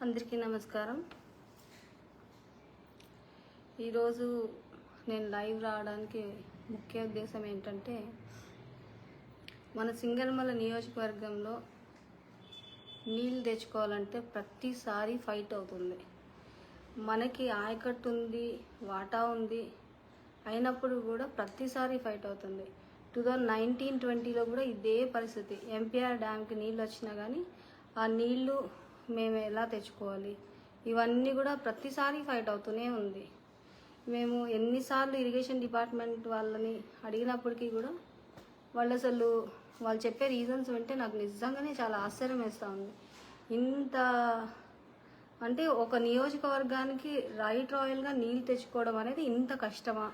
అందరికీ నమస్కారం. ఈరోజు నేను లైవ్ రావడానికి ముఖ్య ఉద్దేశం ఏంటంటే, మన సింగనమల నియోజకవర్గంలో నీళ్ళు తెచ్చుకోవాలంటే ప్రతిసారి ఫైట్ అవుతుంది. మనకి ఆయకట్టు ఉంది, వాటా ఉంది, అయినప్పుడు కూడా ప్రతిసారి ఫైట్ అవుతుంది. 2019-20లో కూడా ఇదే పరిస్థితి. ఎంపీఆర్ డ్యామ్కి నీళ్ళు వచ్చినా కానీ ఆ నీళ్ళు మేము ఎలా తెచ్చుకోవాలి, ఇవన్నీ కూడా ప్రతిసారి ఫైట్ అవుతూనే ఉంది. మేము ఎన్నిసార్లు ఇరిగేషన్ డిపార్ట్మెంట్ వాళ్ళని అడిగినప్పటికీ కూడా వాళ్ళు చెప్పే రీజన్స్ వింటే నాకు నిజంగానే చాలా ఆశ్చర్యం వేస్తూ ఉంది. ఇంత అంటే ఒక నియోజకవర్గానికి రాయల్గా నీళ్ళు తెచ్చుకోవడం అనేది ఇంత కష్టమా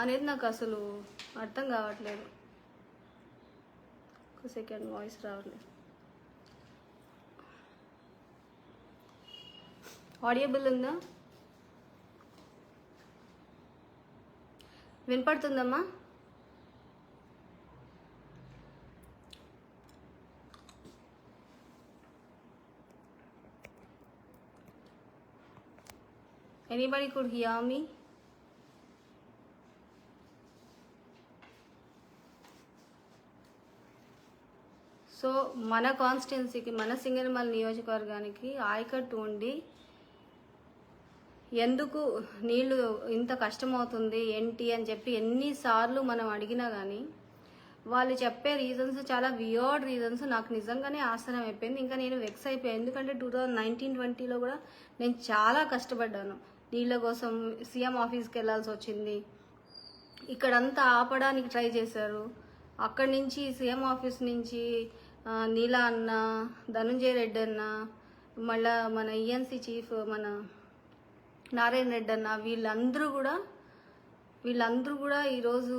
అనేది నాకు అసలు అర్థం కావట్లేదు. ఒక సెకండ్, వాయిస్ రావట్లేదు. ఆడియబుల్ ఉందా? వినపడుతుందమ్మా? Anybody could hear me? So మన కాన్స్టిట్యున్సీకి, మన సింగనమల నియోజకవర్గానికి ఆయకట్టు ఉండి ఎందుకు నీళ్ళు ఇంత కష్టమవుతుంది ఏంటి అని చెప్పి ఎన్నిసార్లు మనం అడిగినా కానీ వాళ్ళు చెప్పే రీజన్స్ చాలా వియర్డ్ రీజన్స్. నాకు నిజంగానే ఆశ్చర్యం అయిపోయింది. ఇంకా నేను వెక్స్ అయిపోయాను. ఎందుకంటే 2019-20లో కూడా నేను చాలా కష్టపడ్డాను నీళ్ళ కోసం. సీఎం ఆఫీస్కి వెళ్ళాల్సి వచ్చింది. ఇక్కడంతా ఆపడానికి ట్రై చేశారు. అక్కడి నుంచి సీఎం ఆఫీస్ నుంచి నీలా అన్న, ధనుంజయ రెడ్డి అన్న, మళ్ళా మన ఈఎన్సీ చీఫ్ మన నారాయణ రెడ్డి అన్న, వీళ్ళందరూ కూడా ఈరోజు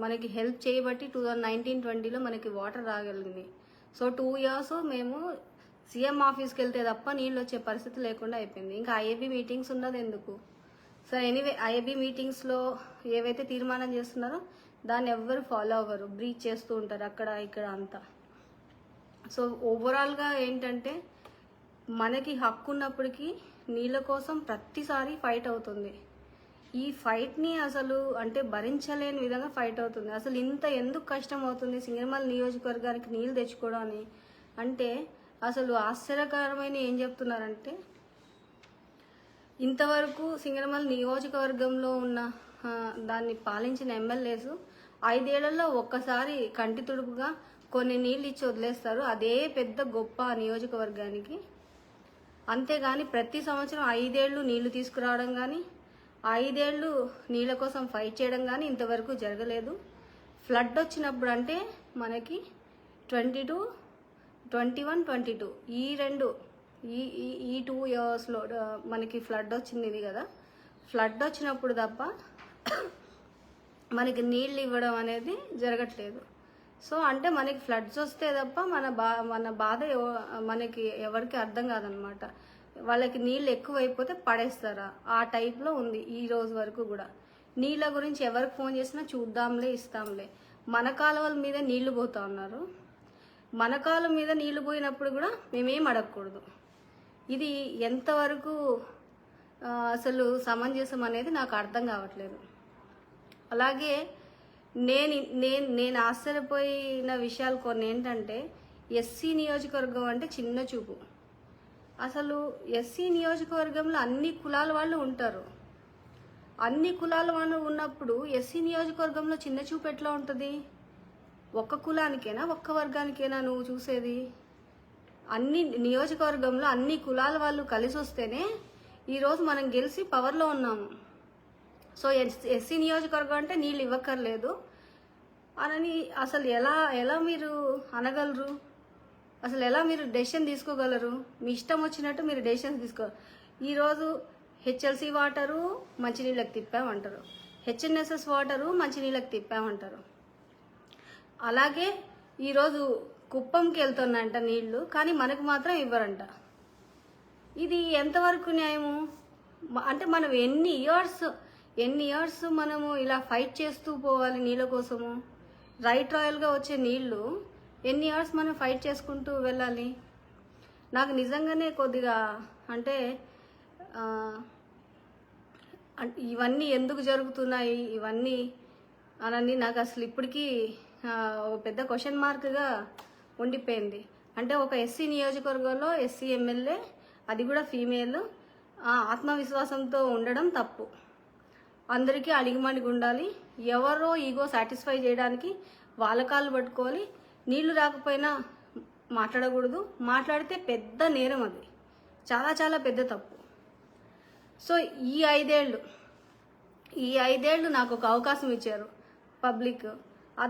మనకి హెల్ప్ చేయబట్టి 2019-20లో మనకి వాటర్ రాగలిగింది. సో 2 years మేము సీఎం ఆఫీస్కి వెళ్తే తప్ప నీళ్ళు వచ్చే పరిస్థితి లేకుండా అయిపోయింది. ఇంకా ఐఏబీ మీటింగ్స్ ఉన్నది ఎందుకు? సో ఎనీవే, ఐఏబీ మీటింగ్స్లో ఏవైతే తీర్మానం చేస్తున్నారో దాన్ని ఎవ్వరు ఫాలో అవ్వరు, బ్రీచ్ చేస్తూ ఉంటారు అక్కడ ఇక్కడ అంతా. సో ఓవరాల్గా ఏంటంటే, మనకి హక్కు ఉన్నప్పటికీ నీళ్ళ కోసం ప్రతిసారి ఫైట్ అవుతుంది. ఈ ఫైట్ని అసలు అంటే భరించలేని విధంగా ఫైట్ అవుతుంది. అసలు ఇంత ఎందుకు కష్టం అవుతుంది సింగనమల నియోజకవర్గానికి నీళ్ళు తెచ్చుకోవడానికి అంటే, అసలు ఆశ్చర్యకరమైన ఏం చెప్తున్నారంటే, ఇంతవరకు సింగనమల నియోజకవర్గంలో ఉన్న దాన్ని పాలించిన ఎమ్మెల్యేస్ 5 ఏళ్లలో ఒక్కసారి కంటి తుడుపుగా కొన్ని నీళ్ళు ఇచ్చి వదిలేస్తారు. అదే పెద్ద గొప్ప నియోజకవర్గానికి. అంతేగాని ప్రతి సంవత్సరం 5 ఏళ్ళు నీళ్లు తీసుకురావడం కానీ, 5 ఏళ్ళు నీళ్ళ కోసం ఫైట్ చేయడం కానీ ఇంతవరకు జరగలేదు. ఫ్లడ్ వచ్చినప్పుడు అంటే మనకి 22, 21, 22 ఈ 2 yearsలో మనకి ఫ్లడ్ వచ్చింది ఇది కదా. ఫ్లడ్ వచ్చినప్పుడు తప్ప మనకి నీళ్ళు ఇవ్వడం అనేది జరగట్లేదు. సో అంటే మనకి ఫ్లడ్స్ వస్తే తప్ప మన బాధ మనకి ఎవరికి అర్థం కాదనమాట. వాళ్ళకి నీళ్ళు ఎక్కువైపోతే పడేస్తారా, ఆ టైప్లో ఉంది ఈ రోజు వరకు కూడా. నీళ్ళ గురించి ఎవరికి ఫోన్ చేసినా చూద్దాంలే, ఇస్తాంలే. మన కాలువల మీద నీళ్లు పోతా ఉన్నారు. మన కాలువ మీద నీళ్లు పోయినప్పుడు కూడా మేమేం అడగకూడదు. ఇది ఎంతవరకు అసలు సమంజసం అనేది నాకు అర్థం కావట్లేదు. అలాగే నేను ఆశ్చర్యపోయిన విషయాలు కొన్ని ఏంటంటే, ఎస్సీ నియోజకవర్గం అంటే చిన్న చూపు. అసలు ఎస్సీ నియోజకవర్గంలో అన్ని కులాల వాళ్ళు ఉంటారు. అన్ని కులాల వాళ్ళు ఉన్నప్పుడు ఎస్సీ నియోజకవర్గంలో చిన్న చూపు ఎట్లా ఉంటుంది? ఒక్క కులానికైనా, ఒక్క వర్గానికైనా నువ్వు చూసేది? అన్ని నియోజకవర్గంలో అన్ని కులాల వాళ్ళు కలిసి వస్తేనే ఈరోజు మనం గెలిచి పవర్లో ఉన్నాము. సో ఎస్సీ నియోజకవర్గం అంటే నీళ్ళు ఇవ్వక్కర్లేదు అని అసలు ఎలా మీరు అనగలరు? అసలు ఎలా మీరు డెసిషన్ తీసుకోగలరు? మీ ఇష్టం వచ్చినట్టు మీరు డెసిషన్స్ తీసుకోగలరు. ఈరోజు హెచ్ఎల్సీ వాటరు మంచినీళ్ళకి తిప్పామంటారు, హెచ్ఎన్ఎస్ఎస్ వాటరు మంచినీళ్ళకి తిప్పామంటారు. అలాగే ఈరోజు కుప్పంకి వెళ్తున్నాయంట నీళ్లు, కానీ మనకు మాత్రం ఇవ్వరంట. ఇది ఎంతవరకు న్యాయము? అంటే మనం ఎన్ని ఇయర్స్ మనము ఇలా ఫైట్ చేస్తూ పోవాలి నీళ్ళ కోసము? రాయల్గా వచ్చే నీళ్లు ఎన్ని ఇయర్స్ మనం ఫైట్ చేసుకుంటూ వెళ్ళాలి? నాకు నిజంగానే కొద్దిగా అంటే ఇవన్నీ ఎందుకు జరుగుతున్నాయి ఇవన్నీ అనని నాకు అసలు ఇప్పటికీ ఒక పెద్ద క్వశ్చన్ మార్క్గా ఉండిపోయింది. అంటే ఒక ఎస్సీ నియోజకవర్గంలో ఎస్సీ ఎమ్మెల్యే, అది కూడా ఫీమేల్, ఆత్మవిశ్వాసంతో ఉండడం తప్పు. అందరికీ అడిగిమడిగి ఉండాలి. ఎవరో ఈగో సాటిస్ఫై చేయడానికి వాళ్ళ కాళ్ళు పట్టుకోవాలి. నీళ్లు రాకపోయినా మాట్లాడకూడదు. మాట్లాడితే పెద్ద నేరం, అది చాలా చాలా పెద్ద తప్పు. సో ఈ ఐదేళ్ళు నాకు ఒక అవకాశం ఇచ్చారు పబ్లిక్.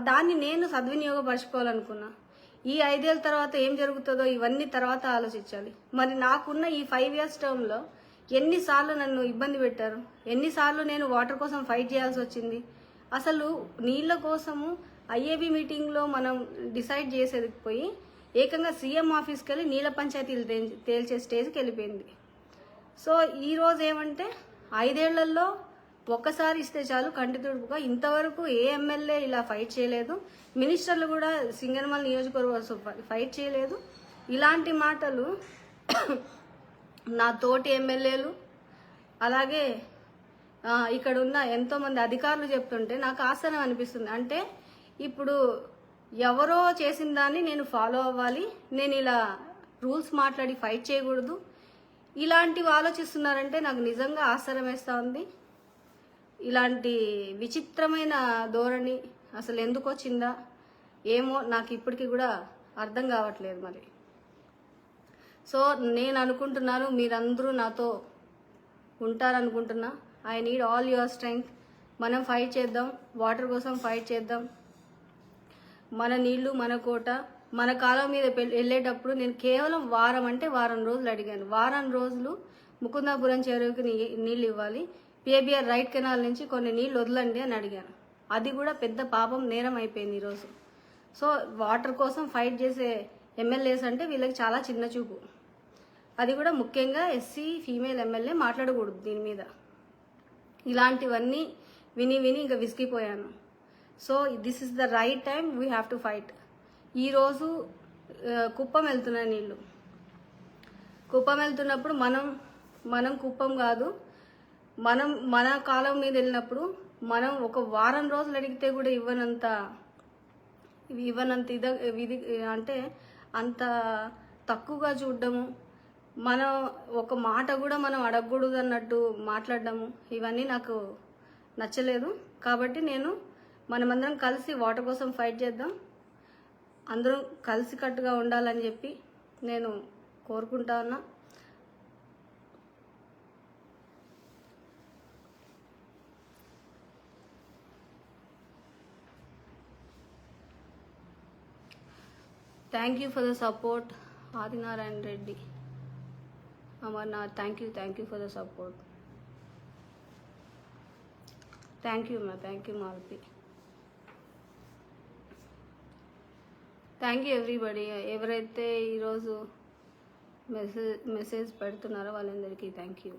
దాన్ని నేను సద్వినియోగపరచుకోవాలనుకున్నా. ఈ 5 ఏళ్ళ తర్వాత ఏం జరుగుతుందో ఇవన్నీ తర్వాత ఆలోచించాలి. మరి నాకున్న ఈ 5 ఇయర్స్ టర్మ్లో ఎన్నిసార్లు నన్ను ఇబ్బంది పెట్టారు, ఎన్నిసార్లు నేను వాటర్ కోసం ఫైట్ చేయాల్సి వచ్చింది. అసలు నీళ్ళ కోసము ఐఏబీ మీటింగ్లో మనం డిసైడ్ చేసేది పోయి ఏకంగా సీఎం ఆఫీస్కి వెళ్ళి నీళ్ళ పంచాయతీలు తేల్చే స్టేజ్కి వెళ్ళిపోయింది. సో ఈరోజు ఏమంటే 5 ఏళ్లలో ఒక్కసారి ఇస్తే చాలు కంటి తుడుపుగా. ఇంతవరకు ఏ ఎమ్మెల్యే ఇలా ఫైట్ చేయలేదు. మినిస్టర్లు కూడా సింగనమల నియోజకవర్గం ఫైట్ చేయలేదు. ఇలాంటి మాటలు నా తోటి ఎమ్మెల్యేలు అలాగే ఇక్కడ ఉన్న ఎంతోమంది అధికారులు చెప్తుంటే నాకు ఆశ్చర్యం అనిపిస్తుంది. అంటే ఇప్పుడు ఎవరో చేసిన దాన్ని నేను ఫాలో అవ్వాలి, నేను ఇలా రూల్స్ మాట్లాడి ఫైట్ చేయకూడదు, ఇలాంటివి ఆలోచిస్తున్నారంటే నాకు నిజంగా ఆశ్చర్యం వేస్తూ ఉంది. ఇలాంటి విచిత్రమైన ధోరణి అసలు ఎందుకు వచ్చిందా ఏమో నాకు ఇప్పటికీ కూడా అర్థం కావట్లేదు. మరి సో నేను అనుకుంటున్నాను మీరందరూ నాతో ఉంటారనుకుంటున్నా. I need all your strength. మనం ఫైట్ చేద్దాం, వాటర్ కోసం ఫైట్ చేద్దాం. మన నీళ్లు మన కోట. మన కాలం మీద వెళ్ళేటప్పుడు నేను కేవలం వారం రోజులు అడిగాను. వారం రోజులు ముకుందాపురం చెరువుకి నీళ్ళు ఇవ్వాలి, పిఏబిఆర్ రైట్ కెనాల్ నుంచి కొన్ని నీళ్ళు వదలండి అని అడిగాను. అది కూడా పెద్ద పాపం, నేరం అయిపోయింది ఈరోజు. సో వాటర్ కోసం ఫైట్ చేసే ఎమ్మెల్యేస్ అంటే వీళ్ళకి చాలా చిన్న చూపు. అది కూడా ముఖ్యంగా ఎస్సీ ఫీమేల్ ఎమ్మెల్యే మాట్లాడకూడదు దీని మీద. ఇలాంటివన్నీ విని ఇంకా విసిగిపోయాను. So this is the right time, we have to fight. ఈరోజు కుప్పం వెళ్తున్నాయి నీళ్ళు. కుప్పం వెళ్తున్నప్పుడు మనం కుప్పం కాదు, మన కాలం మీద వెళ్ళినప్పుడు మనం ఒక వారం రోజులు అడిగితే కూడా ఇవ్వనంత ఇది అంటే అంత తక్కువగా చూడడము, మనం ఒక మాట కూడా మనం అడగకూడదు అన్నట్టు మాట్లాడడము, ఇవన్నీ నాకు నచ్చలేదు. కాబట్టి మనమందరం కలిసి వాటర్ కోసం ఫైట్ చేద్దాం, అందరం కలిసికట్టుగా ఉండాలని చెప్పి నేను కోరుకుంటా ఉన్నా. Thank you for the support, Adinarayan Reddy. Amarnath, thank you for the support. Thank you Malpi. Thank you everybody. ఎవరైతే ఈరోజు మెసేజ్ పెడుతున్నారో వాళ్ళందరికీ thank you.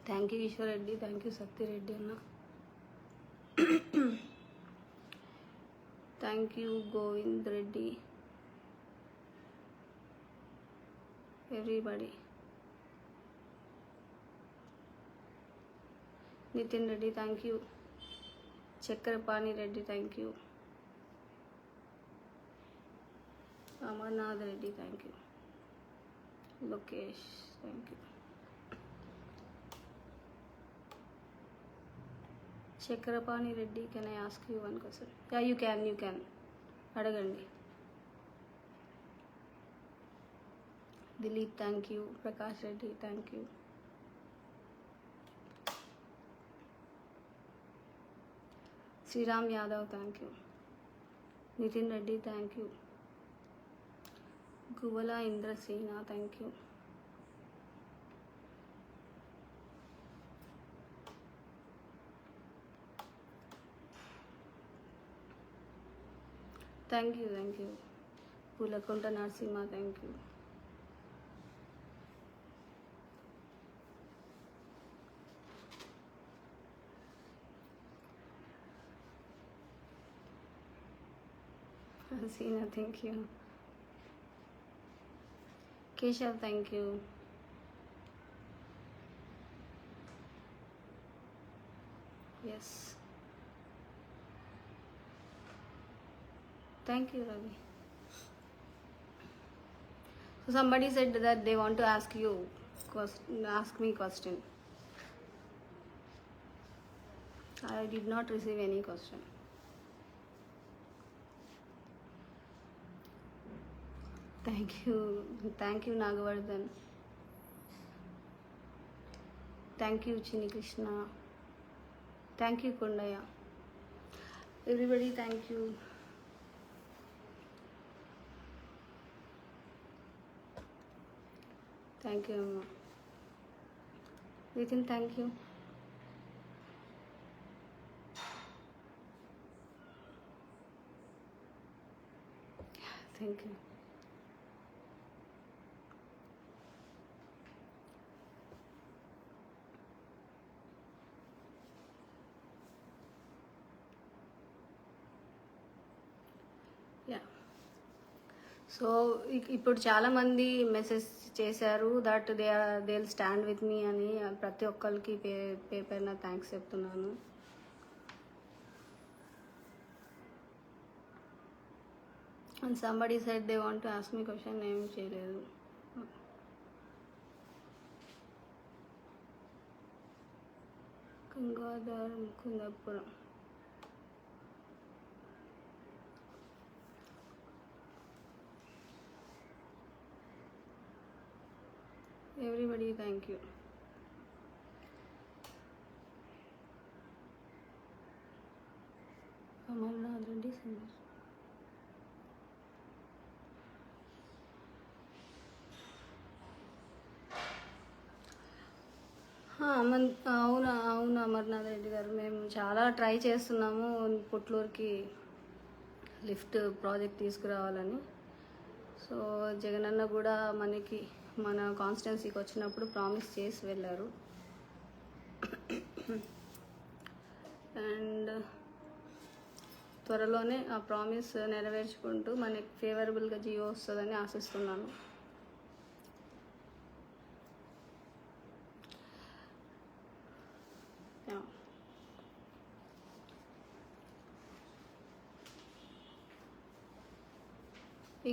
Thank you Eshwar Reddy, thank you Satya Reddy అన్న, thank you Govind Reddy, everybody. Nitin Reddy thank you, Chakrapani Reddy thank you, Amarnath Reddy thank you, Lokesh thank you. Chakrapani Reddy, can I ask you one question? Yeah you can అడగండి. Dileep thank you, Prakash Reddy thank you, Sriram Yadav thank you, Nitin Reddy thank you, Guvala Indrasena thank you, thank you Poolakunta Narasimha thank you. Hasina, thank you. Keshav, thank you. Yes. Thank you, Ravi. So somebody said that they want to ask me question. I did not receive any question. Thank you, Nagavardhan. Thank you, Chini Krishna. Thank you, Kundaya. Everybody, thank you. Thank you, Amma. Nitin, thank you. Thank you. Yeah. So ఇప్పుడు చాలామంది message చేశారు that they will stand with me అని. ప్రతి ఒక్కరికి పేపర్న thanks చెప్తున్నాను. And somebody side they want to ask me question, ఏం చేయలేదు. Gangadhar Mukundapuram. Everybody, thank you. Amarnath Reddy Singh. అవును అమర్నాథ్ రెడ్డి గారు, మేము చాలా ట్రై చేస్తున్నాము పుట్లూరుకి లిఫ్ట్ ప్రాజెక్ట్ తీసుకురావాలని. సో జగనన్న కూడా మన కాన్స్టిట్యున్సీకి వచ్చినప్పుడు ప్రామిస్ చేసి వెళ్ళారు. అండ్ త్వరలోనే ఆ ప్రామిస్ నెరవేర్చుకుంటూ మనకి ఫేవరబుల్గా జియో వస్తుందని ఆశిస్తున్నాను.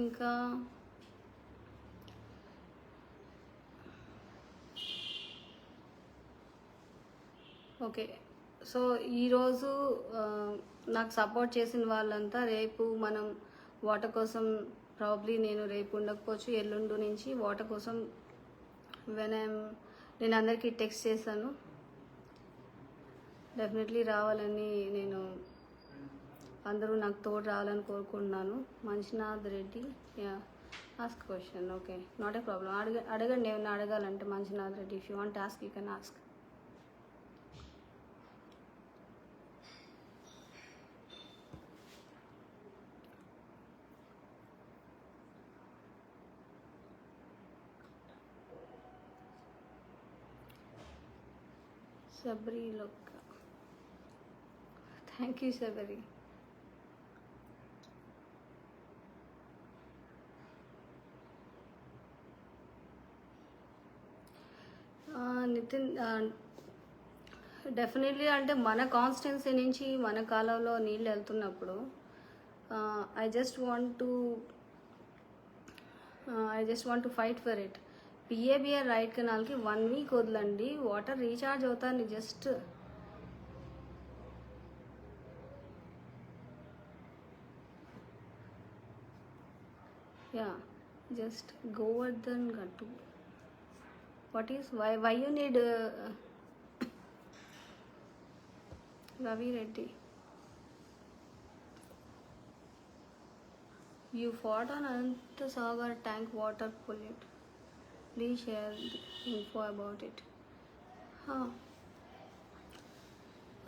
ఇంకా ఓకే, సో ఈరోజు నాకు సపోర్ట్ చేసిన వాళ్ళంతా రేపు మనం వాటర్ కోసం ప్రాబ్లీ నేను రేపు ఉండకపోవచ్చు, ఎల్లుండి నుంచి వాటర్ కోసం నేను అందరికీ టెక్స్ట్ చేశాను. డెఫినెట్లీ రావాలని నేను, అందరూ నాకు తోడు రావాలని కోరుకుంటున్నాను. Manchinath Reddy, yeah ask question. Okay, not a problem. అడగండి ఏమన్నా అడగాలంటే. Manchinath Reddy, if you want ask you can ask. Sabri Lokka. Thank you, Sabri. Nitin, definitely అంటే మన కాన్స్టిట్యున్సీ నుంచి మన కాలంలో నీళ్ళు వెళ్తున్నప్పుడు I just want to fight for it. PABR right కెనాల్కి 1 వీక్ వదలండి, వాటర్ రీఛార్జ్ అవుతాను. Just Govardhan Gattu. What is why you need Ravi Reddy? You fought on Anantasagar tank water pollution. Please share info about it.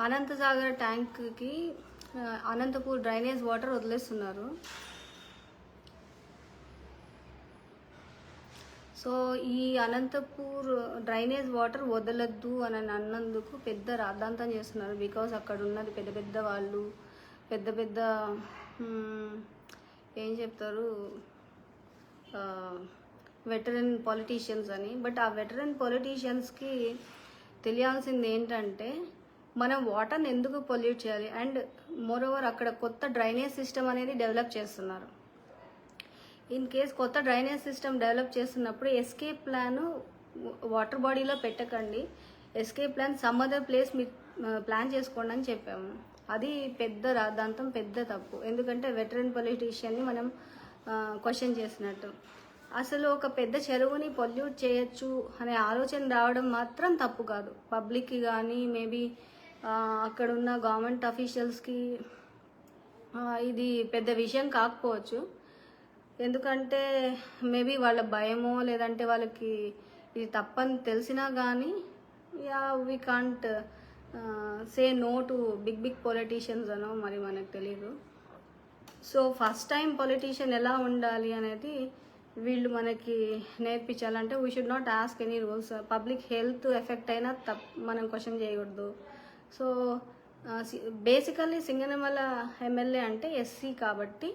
Anantasagar ట్యాంక్కి Anantapur drainage water వదిలేస్తున్నారు. So ఈ Anantapur drainage water వదలద్దు అని అన్నందుకు పెద్ద రాద్ధాంతం చేస్తున్నారు. బికాజ్ అక్కడ ఉన్నది పెద్ద పెద్ద వాళ్ళు, పెద్ద పెద్ద ఏం చెప్తారు వెటరన్ పొలిటీషియన్స్ అని. బట్ ఆ వెటరన్ పొలిటీషియన్స్కి తెలియాల్సింది ఏంటంటే మనం వాటర్ని ఎందుకు పొల్యూట్ చేయాలి. అండ్ మోరోవర్ అక్కడ కొత్త డ్రైనేజ్ సిస్టమ్ అనేది డెవలప్ చేస్తున్నారు. ఇన్ కేస్ కొత్త డ్రైనేజ్ సిస్టమ్ డెవలప్ చేస్తున్నప్పుడు ఎస్కేప్ ప్లాన్ వాటర్ బాడీలో పెట్టకండి, escape plan some other place మీరు ప్లాన్ చేసుకోండి అని చెప్పాము. అది పెద్ద రాద్ధాంతం, పెద్ద తప్పు. ఎందుకంటే వెటరన్ పొలిటీషియన్ని మనం క్వశ్చన్ చేసినట్టు. అసలు ఒక పెద్ద చెరువుని పొల్యూట్ చేయొచ్చు అనే ఆలోచన రావడం మాత్రం తప్పు కాదు. పబ్లిక్కి కానీ మేబీ అక్కడ ఉన్న గవర్నమెంట్ అఫీషియల్స్కి ఇది పెద్ద విషయం కాకపోవచ్చు. ఎందుకంటే మేబీ వాళ్ళ భయమో లేదంటే వాళ్ళకి ఇది తప్పని తెలిసినా కానీ we can't say no to big politicians అనో మరి మనకు తెలియదు. సో ఫస్ట్ టైం పొలిటీషియన్ ఎలా ఉండాలి అనేది వీళ్ళు మనకి నేర్పించాలంటే we should not ask any rules. Public health effect అయినా మనం క్వశ్చన్ చేయకూడదు. సో బేసికల్లీ సింగనమల ఎమ్మెల్యే అంటే ఎస్సీ కాబట్టి,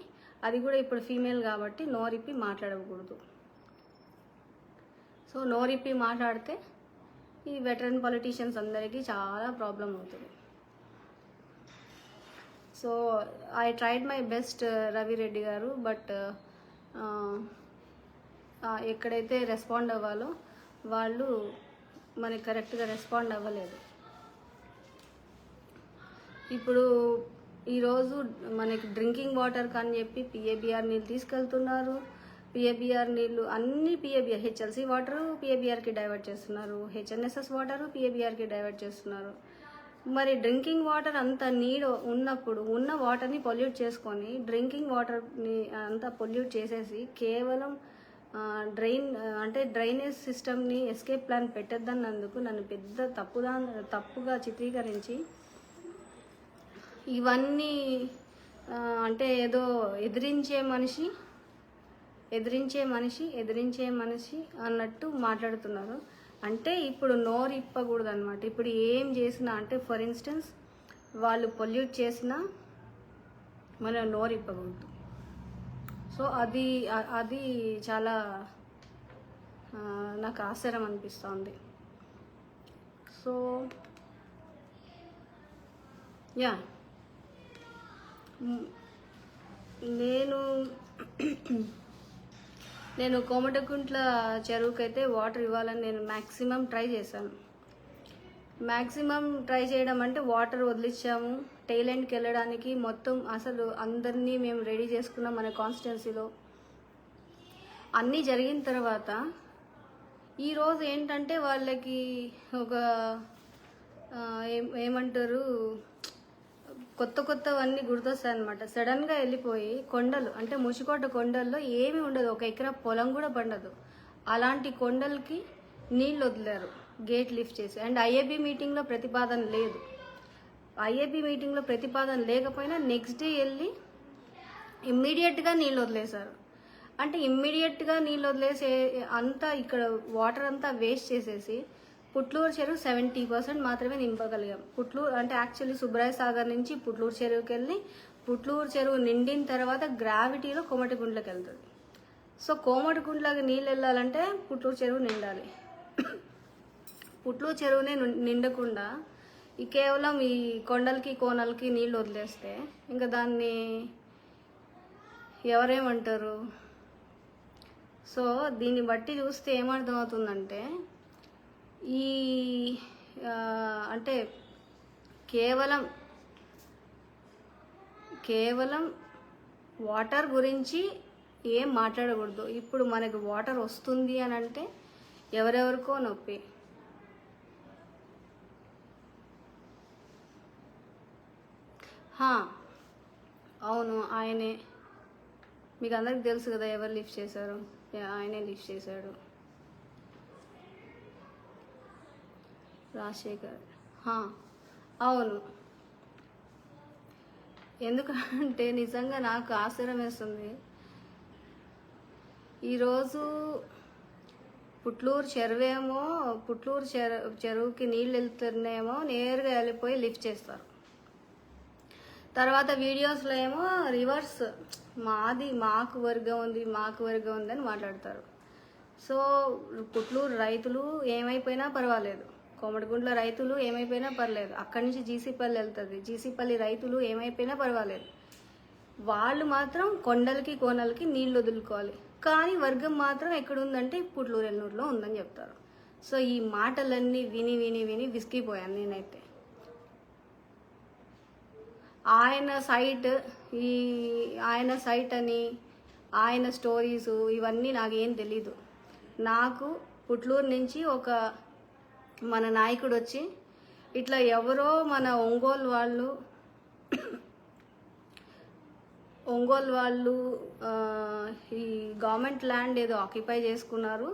అది కూడా ఇప్పుడు ఫీమేల్ కాబట్టి నోరిప్పి మాట్లాడకూడదు. సో నోరిప్పి మాట్లాడితే ఈ వెటరన్ పొలిటీషియన్స్ అందరికీ చాలా ప్రాబ్లం అవుతుంది. So I tried my best Ravi Reddy గారు, బట్ ఎక్కడైతే రెస్పాండ్ అవ్వాలో వాళ్ళు మనకి కరెక్ట్గా రెస్పాండ్ అవ్వలేదు. ఇప్పుడు ఈరోజు మనకి డ్రింకింగ్ వాటర్ అని చెప్పి పిఏబిఆర్ నీళ్ళు తీసుకెళ్తున్నారు. పిఏబిఆర్ నీళ్ళు అన్ని పిఏబిఆర్, హెచ్ఎల్సి వాటర్ పిఏబిఆర్కి డైవర్ట్ చేస్తున్నారు, హెచ్ఎన్ఎస్ఎస్ వాటర్ పిఏబిఆర్కి డైవర్ట్ చేస్తున్నారు. మరి డ్రింకింగ్ వాటర్ అంత నీడ్ ఉన్నప్పుడు ఉన్న వాటర్ని పొల్యూట్ చేసుకొని డ్రింకింగ్ వాటర్ని అంతా పొల్యూట్ చేసేసి కేవలం డ్రైనేజ్ సిస్టమ్ని ఎస్కేప్ ప్లాన్ పెట్టద్దన్నందుకు నన్ను పెద్ద తప్పుగా చిత్రీకరించి ఇవన్నీ అంటే ఏదో ఎదిరించే మనిషి అన్నట్టు మాట్లాడుతున్నారు. అంటే ఇప్పుడు నోరు ఇప్పకూడదు అనమాట. ఇప్పుడు ఏం చేసినా అంటే ఫర్ ఇన్స్టెన్స్ వాళ్ళు పొల్యూట్ చేసినా మనం నోరు ఇప్పకూడదు. సో అది చాలా నాకు ఆశ్చర్యం అనిపిస్తుంది. సో యా, నేను కోమటకుంట్ల చెరువుకైతే వాటర్ ఇవ్వాలని నేను మ్యాక్సిమం ట్రై చేశాను. మ్యాక్సిమం ట్రై చేయడం అంటే వాటర్ వదిలించాము, టైలెంట్కి వెళ్ళడానికి మొత్తం అసలు అందరినీ మేము రెడీ చేసుకున్నాం. మన కాన్స్టిట్యున్సీలో అన్నీ జరిగిన తర్వాత ఈరోజు ఏంటంటే వాళ్ళకి ఒక ఏమంటారు కొత్తవన్నీ గుర్తొస్తాయి అనమాట. సడన్గా వెళ్ళిపోయి కొండలు అంటే ముషికోట కొండల్లో ఏమీ ఉండదు, 1 ఎకరా పొలం కూడా పండదు. అలాంటి కొండలకి నీళ్ళు వదిలేరు గేట్ లిఫ్ట్ చేసి. అండ్ ఐఏబీ మీటింగ్లో ప్రతిపాదన లేదు. ఐఏబీ మీటింగ్లో ప్రతిపాదన లేకపోయినా నెక్స్ట్ డే వెళ్ళి ఇమ్మీడియట్గా నీళ్ళు వదిలేశారు. అంటే ఇమ్మీడియట్గా నీళ్ళు వదిలేసే అంతా ఇక్కడ వాటర్ అంతా వేస్ట్ చేసేసి పుట్లూరు చెరువు 70% మాత్రమే నింపగలిగాం. పుట్లూరు అంటే యాక్చువల్లీ సుబ్రాయ సాగర్ నుంచి పుట్లూరు చెరువుకి వెళ్ళి పుట్లూరు చెరువు నిండిన తర్వాత గ్రావిటీలో కోమటిగుండ్లకి వెళ్తుంది. సో కోమటిగుండ్లకి నీళ్ళు వెళ్ళాలంటే పుట్లూరు చెరువు నిండాలి. పుట్లూరు చెరువునే నిండకుండా కేవలం ఈ కొండలకి కోనలకి నీళ్ళు వదిలేస్తే ఇంకా దాన్ని ఎవరేమంటారు? సో దీన్ని బట్టి చూస్తే ఏమర్థమవుతుందంటే ఈ అంటే కేవలం వాటర్ గురించి ఏం మాట్లాడకూడదు. ఇప్పుడు మనకు వాటర్ వస్తుంది అని అంటే ఎవరెవరికో నొప్పి. అవును, ఆయనే. మీకు అందరికి తెలుసు కదా ఎవరు లిఫ్ట్ చేశారు. ఆయనే లిఫ్ట్ చేశాడు, రాజశేఖర్. అవును, ఎందుకంటే నిజంగా నాకు ఆశ్చర్యం వేస్తుంది. ఈరోజు పుట్లూరు చెరువుకి నీళ్ళు వెళ్తున్నాయేమో నేరుగా వెళ్ళిపోయి లిఫ్ట్ చేస్తారు. తర్వాత వీడియోస్లో ఏమో రివర్స్, మాకు వర్గం ఉంది అని మాట్లాడతారు. సో పుట్లూరు రైతులు ఏమైపోయినా పర్వాలేదు, కోమటిగుంట్ల రైతులు ఏమైపోయినా పర్లేదు, అక్కడి నుంచి జీసీపల్లి వెళ్తుంది, జీసీపల్లి రైతులు ఏమైపోయినా పర్వాలేదు, వాళ్ళు మాత్రం కొండలకి కోనలకి నీళ్ళు వదులుకోవాలి. కానీ వర్గం మాత్రం ఎక్కడుందంటే పుట్లూరు ఎన్నూరులో ఉందని చెప్తారు. సో ఈ మాటలన్నీ విని విని విని విసిగిపోయాను నేనైతే. ఆయన సైట్ అని ఆయన స్టోరీసు ఇవన్నీ నాకేం తెలీదు. నాకు పుట్లూరు నుంచి ఒక మన నాయకుడు వచ్చి ఇట్లా ఎవరో మన ఒంగోలు వాళ్ళు ఈ గవర్నమెంట్ ల్యాండ్ ఏదో ఆక్యుపై చేసుకున్నారు,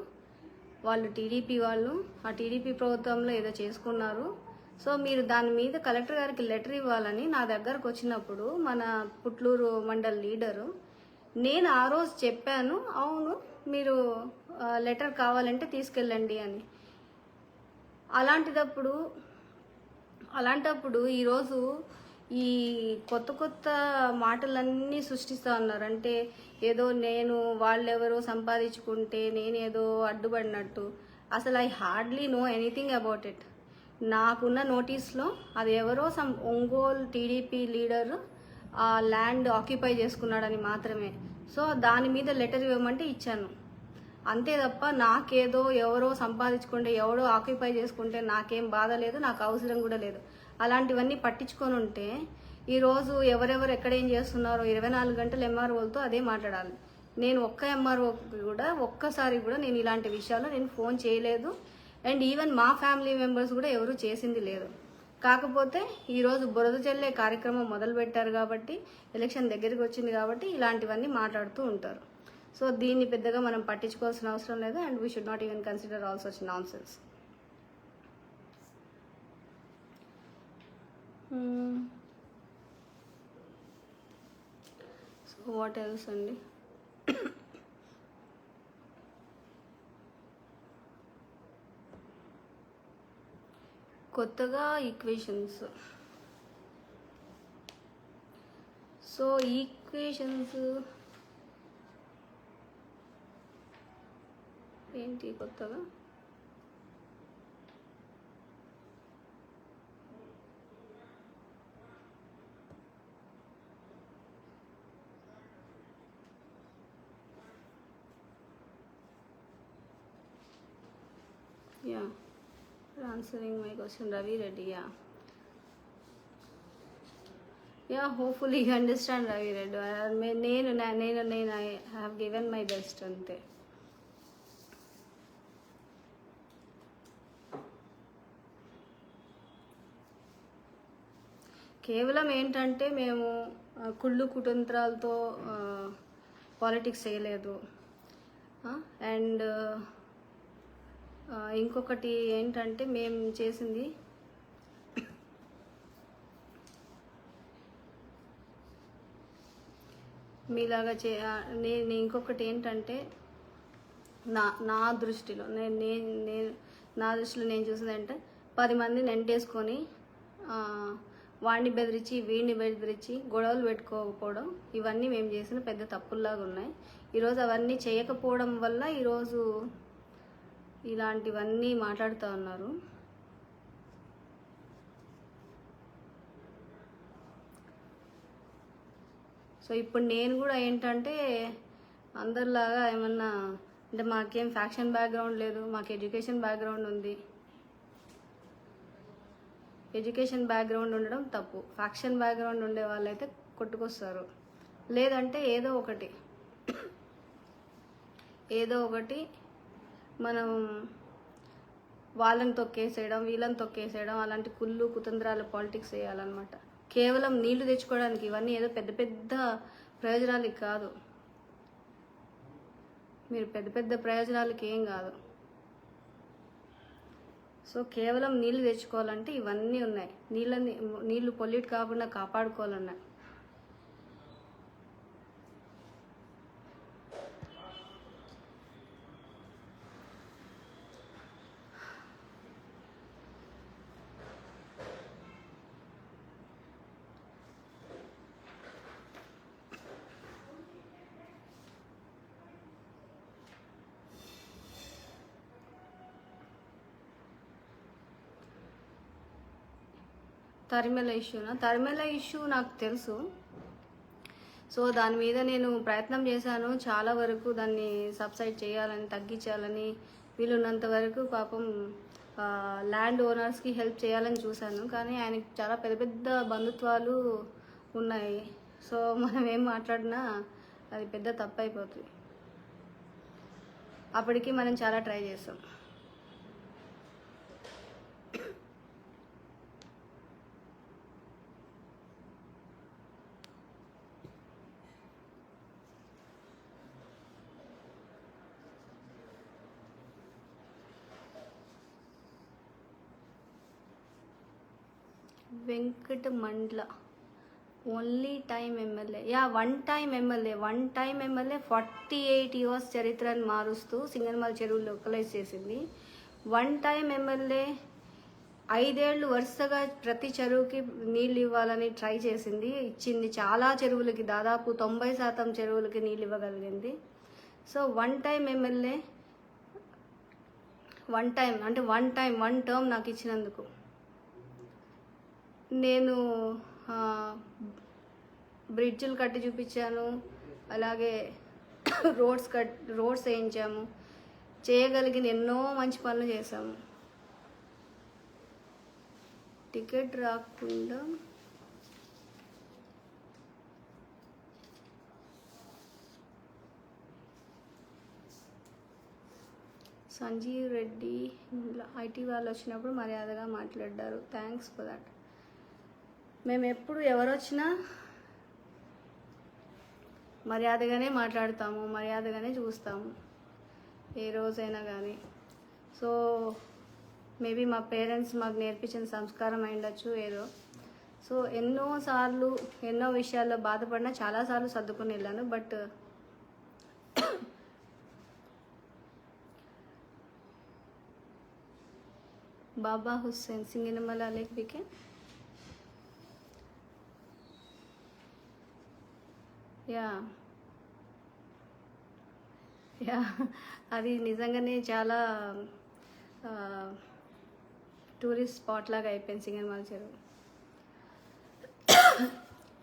వాళ్ళు టీడీపీ వాళ్ళు, ఆ టీడీపీ ప్రభుత్వంలో ఏదో చేసుకున్నారు. సో మీరు దాని మీద కలెక్టర్ గారికి లెటర్ ఇవ్వాలని నా దగ్గరకు వచ్చినప్పుడు మన పుట్లూరు మండల్ లీడరు, నేను ఆ రోజు చెప్పాను, అవును మీరు లెటర్ కావాలంటే తీసుకెళ్ళండి అని. అలాంటప్పుడు ఈరోజు ఈ కొత్త మాటలన్నీ సృష్టిస్తూ ఉన్నారు. అంటే ఏదో నేను వాళ్ళెవరో సంపాదించుకుంటే నేనేదో అడ్డుపడినట్టు. అసలు I hardly know anything about it. నాకున్న నోటీస్లో అది ఎవరో ఒంగోలు టీడీపీ లీడర్ ఆ ల్యాండ్ ఆక్యుపై చేసుకున్నాడని మాత్రమే. సో దాని మీద లెటర్ ఇవ్వమంటే ఇచ్చాను, అంతే తప్ప నాకేదో ఎవరో సంపాదించుకుంటే ఎవడో ఆక్యుపై చేసుకుంటే నాకేం బాధ లేదు, నాకు అవసరం కూడా లేదు. అలాంటివన్నీ పట్టించుకొని ఉంటే ఈరోజు ఎవరెవరు ఎక్కడేం చేస్తున్నారో 24 గంటలు ఎంఆర్ఓలతో అదే మాట్లాడాలి. నేను ఒక్క ఎంఆర్ఓ కూడా ఒక్కసారి కూడా నేను ఇలాంటి విషయాల్లో నేను ఫోన్ చేయలేదు. అండ్ ఈవెన్ మా ఫ్యామిలీ మెంబర్స్ కూడా ఎవరు చేసింది లేదు. కాకపోతే ఈరోజు బురద చల్లే కార్యక్రమం మొదలు పెట్టారు కాబట్టి, ఎలక్షన్ దగ్గరికి వచ్చింది కాబట్టి ఇలాంటివన్నీ మాట్లాడుతూ ఉంటారు. సో దీన్ని పెద్దగా మనం పట్టించుకోవాల్సిన అవసరం లేదు. And we should not even consider all such nonsense. So what else అండి. కొత్తగా ఈక్వేషన్స్. సో ఈక్వేషన్స్ ఏంటి కొత్తగా? Yeah, answering my question, Ravi Reddy. Yeah, hopefully you understand, Ravi Reddy. I have given my best ante. కేవలం ఏంటంటే మేము కుళ్ళు కుతంత్రాలతో politics చేయలేదు. And ఇంకొకటి ఏంటంటే మేము చేసింది మీలాగా నేను ఇంకొకటి ఏంటంటే నా దృష్టిలో నేను చూసింది అంటే 10 మందిని ఎంటేసుకొని వాడిని బెదిరించి వీడిని బెదిరించి గొడవలు పెట్టుకోకపోవడం, ఇవన్నీ మేము చేసిన పెద్ద తప్పుల్లాగా ఉన్నాయి. ఈరోజు అవన్నీ చేయకపోవడం వల్ల ఈరోజు ఇలాంటివన్నీ మాట్లాడుతూ ఉన్నారు. సో ఇప్పుడు నేను కూడా ఏంటంటే అందరిలాగా ఏమన్నా అంటే మాకేం ఫ్యాక్షన్ బ్యాక్గ్రౌండ్ లేదు, మాకు ఎడ్యుకేషన్ బ్యాక్గ్రౌండ్ ఉంది. ఎడ్యుకేషన్ బ్యాక్గ్రౌండ్ ఉండడం తప్పు. ఫ్యాక్షన్ బ్యాక్గ్రౌండ్ ఉండే వాళ్ళైతే కొట్టుకొస్తారు. లేదంటే ఏదో ఒకటి మనం వాళ్ళని తొక్కేసేయడం, వీళ్ళని తొక్కేసేయడం, అలాంటి కుళ్ళు కుతంత్రాల పాలిటిక్స్ చేయాలన్నమాట. కేవలం నీళ్లు తెచ్చుకోవడానికి ఇవన్నీ ఏదో పెద్ద పెద్ద ప్రయోజనాలకి కాదు. మీరు పెద్ద పెద్ద ప్రయోజనాలకి ఏం కాదు. సో కేవలం నీళ్లు తెచ్చుకోవాలంటే ఇవన్నీ ఉన్నాయి. నీళ్లు పొల్యూట్ కాకుండా కాపాడుకోవాలన్నాయి. తరిమెల ఇష్యూ నాకు తెలుసు. సో దాని మీద నేను ప్రయత్నం చేశాను చాలా వరకు, దాన్ని సబ్సైడ్ చేయాలని, తగ్గించాలని, వీలున్నంత వరకు పాపం ల్యాండ్ ఓనర్స్కి హెల్ప్ చేయాలని చూశాను. కానీ ఆయనకి చాలా పెద్ద పెద్ద బంధుత్వాలు ఉన్నాయి. సో మనం ఏం మాట్లాడినా అది పెద్ద తప్పు అయిపోతుంది. అప్పటికి మనం చాలా ట్రై చేస్తాం. వెంకట మండల only time MLA. One time MLA 48 years చరిత్రను మారుస్తూ సింగనమల చెరువు లోకలైజ్ చేసింది. వన్ టైమ్ ఎమ్మెల్యే 5 ఏళ్ళు వరుసగా ప్రతి చెరువుకి నీళ్ళు ఇవ్వాలని ట్రై చేసింది, ఇచ్చింది. చాలా చెరువులకి, దాదాపు 90% చెరువులకి నీళ్ళు ఇవ్వగలిగింది. So one time MLA, one term నాకు ఇచ్చినందుకు నేను బ్రిడ్జిలు కట్టి చూపించాను, అలాగే రోడ్స్ వేయించాము, చేయగలిగిన ఎన్నో మంచి పనులు చేశాము. టికెట్ రాకుండా సంజీవ్ రెడ్డి ఐటీ వాళ్ళు వచ్చినప్పుడు మర్యాదగా మాట్లాడారు. Thanks for that. మేము ఎప్పుడు ఎవరు వచ్చినా మర్యాదగానే మాట్లాడతాము, మర్యాదగానే చూస్తాము ఏ రోజైనా కానీ. సో మేబీ మా పేరెంట్స్ మాకు నేర్పించిన సంస్కారం అయిండొచ్చు ఏదో. సో ఎన్నోసార్లు ఎన్నో విషయాల్లో బాధపడినా చాలాసార్లు సర్దుకుని వెళ్ళాను. బట్ బాబా హుస్సేన్ సింగనమల లేక్ బికే యా అది నిజంగానే చాలా టూరిస్ట్ స్పాట్ లాగా అయిపోయింది సింగనమల చెరువు.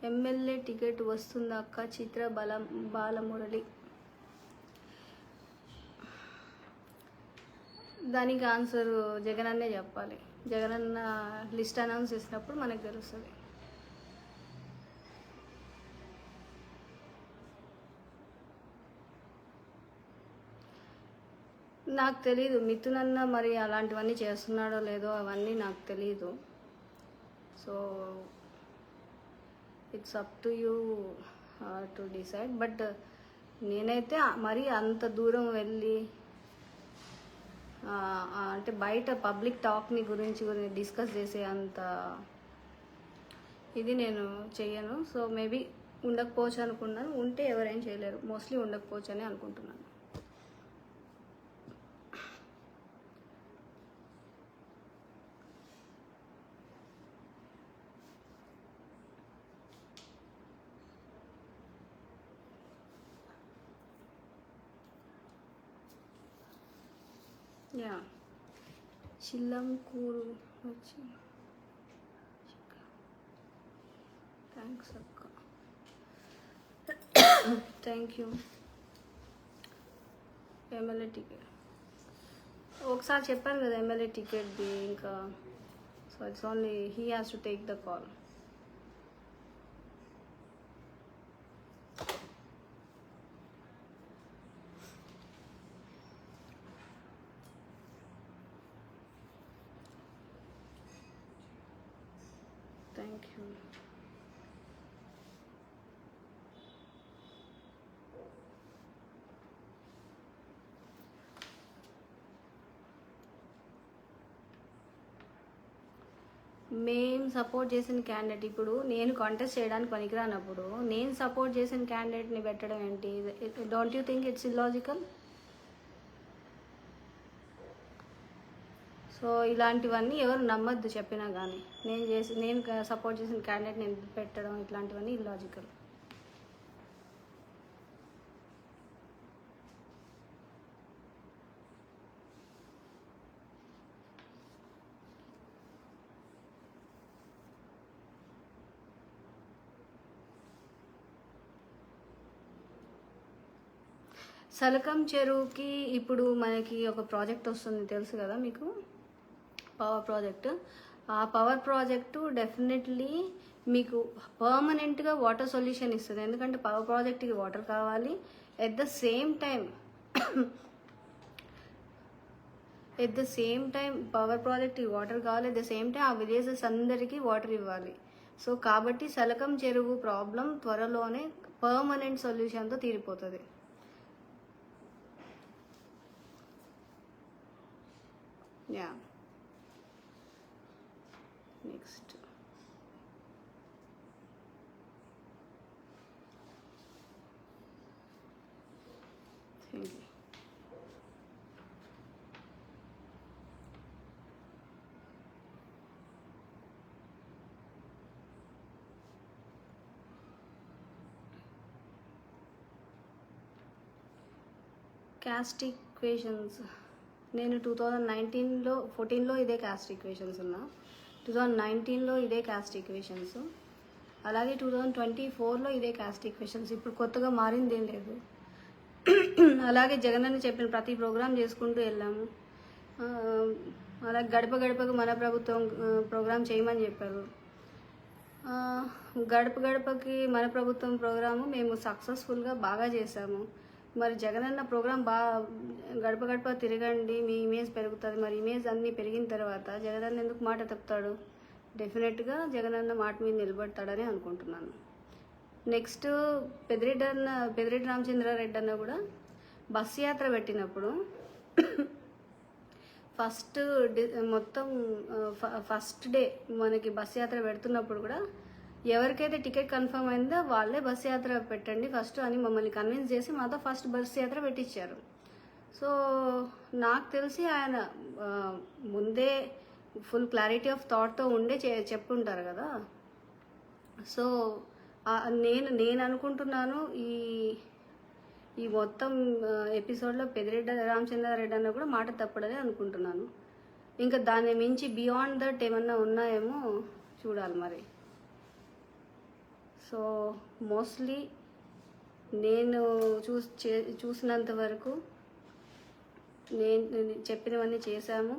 ఎమ్మెల్యే టికెట్ వస్తుందా అక్క? చిత్ర బాలమురళి. దానికి ఆన్సర్ జగన్ అన్నే చెప్పాలి. జగనన్న లిస్ట్ అనౌన్స్ చేసినప్పుడు మనకు తెలుస్తుంది. నాకు తెలీదు మిథున్ అన్న మరి అలాంటివన్నీ చేస్తున్నాడో లేదో అవన్నీ నాకు తెలీదు. So it's up to you to decide. But నేనైతే మరి అంత దూరం వెళ్ళి అంటే బయట పబ్లిక్ టాక్ని గురించి డిస్కస్ చేసే అంత ఇది నేను చెయ్యను. సో మేబీ ఉండకపోవచ్చు అనుకున్నాను. ఉంటే ఎవరేం చేయలేరు. మోస్ట్లీ ఉండకపోవచ్చు అని అనుకుంటున్నాను. యా చిల్లంకూరు వచ్చి థ్యాంక్స్ అక్క. Thank you. ఎమ్మెల్యే టికెట్ ఒకసారి చెప్పాను కదా ఎమ్మెల్యే టికెట్ది ఇంకా. So it's only he has to take the call. Thank you. మేము సపోర్ట్ చేసిన క్యాండిడేట్ ఇప్పుడు నేను కాంటెస్ట్ చేయడానికి పనికిరానప్పుడు నేను సపోర్ట్ చేసిన క్యాండిడేట్ని పెట్టడం ఏంటి? Don't you think it's illogical? So ఇలాంటివన్నీ ఎవరు నమ్మద్దు చెప్పినా కానీ. నేను సపోర్ట్ చేసిన క్యాండిడేట్ నేను పెట్టడం ఇట్లాంటివన్నీ ఇల్లాజికల్. సలకం చెరువుకి ఇప్పుడు మనకి ఒక ప్రాజెక్ట్ వస్తుంది తెలుసు కదా మీకు, పవర్ ప్రాజెక్ట్. ఆ పవర్ ప్రాజెక్టు డెఫినెట్లీ మీకు పర్మనెంట్గా వాటర్ సొల్యూషన్ ఇస్తుంది. ఎందుకంటే పవర్ ప్రాజెక్ట్కి వాటర్ కావాలి, at the same time power ప్రాజెక్ట్కి వాటర్ కావాలి, ఎట్ ద సేమ్ టైం ఆ విలేజెస్ అందరికీ వాటర్ ఇవ్వాలి. సో కాబట్టి సలకం చెరువు ప్రాబ్లం త్వరలోనే పర్మనెంట్ సొల్యూషన్తో తీరిపోతుంది. Yeah next thank you. Caste equations నేను 14లో ఇదే క్యాస్ట్ ఈక్వేషన్స్ ఉన్నా, 2019లో ఇదే క్యాస్ట్ ఈక్వేషన్స్, అలాగే 2024లో ఇదే క్యాస్ట్ ఈక్వేషన్స్. ఇప్పుడు కొత్తగా మారింది ఏం లేదు. అలాగే జగనన్న చెప్పిన ప్రతి ప్రోగ్రాం చేసుకుంటూ వెళ్ళాము. అలాగే గడప గడపకు మన ప్రభుత్వం ప్రోగ్రాం చేయమని చెప్పారు. గడప గడపకి మన ప్రభుత్వం ప్రోగ్రాము మేము సక్సెస్ఫుల్గా బాగా చేసాము. మరి జగనన్న ప్రోగ్రాం గడప గడప తిరగండి మీ ఇమేజ్ పెరుగుతుంది. మరి ఇమేజ్ అన్నీ పెరిగిన తర్వాత జగనన్న ఎందుకు మాట తప్పుతాడు? డెఫినెట్గా జగనన్న మాట మీద నిలబడతాడని అనుకుంటున్నాను. నెక్స్ట్ పెద్దిరెడ్డి రామచంద్రారెడ్డి అన్న కూడా బస్సు యాత్ర పెట్టినప్పుడు ఫస్ట్ డే మనకి బస్సు యాత్ర పెడుతున్నప్పుడు కూడా ఎవరికైతే టికెట్ కన్ఫర్మ్ అయిందో వాళ్ళే బస్సు యాత్ర పెట్టండి ఫస్ట్ అని మమ్మల్ని కన్విన్స్ చేసి మాతో ఫస్ట్ బస్సు యాత్ర పెట్టించారు. సో నాకు తెలిసి ఆయన ముందే ఫుల్ క్లారిటీ ఆఫ్ థాట్తో ఉండే చెప్పుంటారు కదా. సో నేను అనుకుంటున్నాను ఈ మొత్తం ఎపిసోడ్లో పెద్దిరెడ్డి రామచంద్రారెడ్డి అన్న కూడా మాట తప్పడదే అనుకుంటున్నాను. ఇంకా దాన్ని మించి బియాండ్ దట్ ఏమన్నా ఉన్నాయేమో చూడాలి మరి. సో మోస్ట్లీ నేను చూసినంత వరకు నేను చెప్పినవన్నీ చేశాము,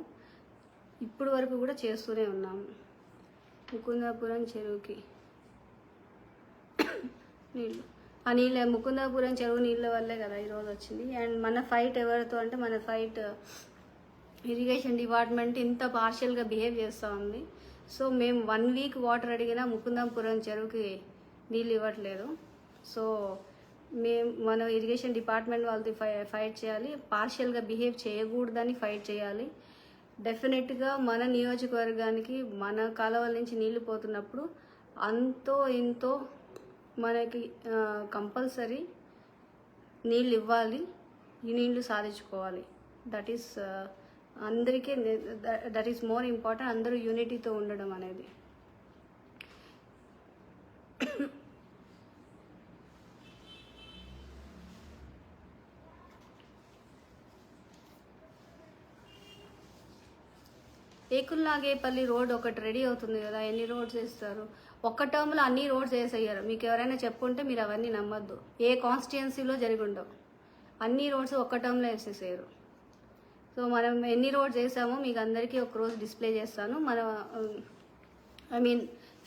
ఇప్పుడు వరకు కూడా చేస్తూనే ఉన్నాము. ముకుందాపురం చెరువుకి నీళ్ళు ముకుందాపురం చెరువు నీళ్ళ వల్లే కదా ఈరోజు వచ్చింది. అండ్ మన ఫైట్ ఎవరితో అంటే మన ఫైట్ ఇరిగేషన్ డిపార్ట్మెంట్ ఇంత పార్షియల్గా బిహేవ్ చేస్తూ ఉంది. సో మేము 1 వీక్ వాటర్ అడిగినా ముకుందాపురం చెరువుకి నీళ్ళు ఇవ్వట్లేదు. సో మన ఇరిగేషన్ డిపార్ట్మెంట్ వాళ్ళతో ఫైట్ చేయాలి, పార్షియల్గా బిహేవ్ చేయకూడదని ఫైట్ చేయాలి. డెఫినెట్గా మన నియోజకవర్గానికి మన కాలువల నుంచి నీళ్లు పోతున్నప్పుడు అంతో ఇంతో మనకి కంపల్సరీ నీళ్ళు ఇవ్వాలి, ఈ నీళ్లు సాధించుకోవాలి. That is more important. అందరూ యూనిటీతో ఉండడం అనేది. ఏకుల్నాగేపల్లి రోడ్ ఒకటి రెడీ అవుతుంది కదా, ఎన్ని రోడ్స్ వేస్తారు? ఒక్క టర్మ్లో అన్ని రోడ్స్ వేసేయ్యారు. మీకు ఎవరైనా చెప్పుంటే మీరు అవన్నీ నమ్మద్దు. ఏ కాన్స్టిట్యుయెన్సీలో జరిగి ఉండవు. అన్ని రోడ్స్ ఒక్క టర్మ్లో వేసేసారు. సో మనం ఎన్ని రోడ్స్ వేసామో మీకు అందరికీ ఒకరోజు డిస్ప్లే చేస్తాను.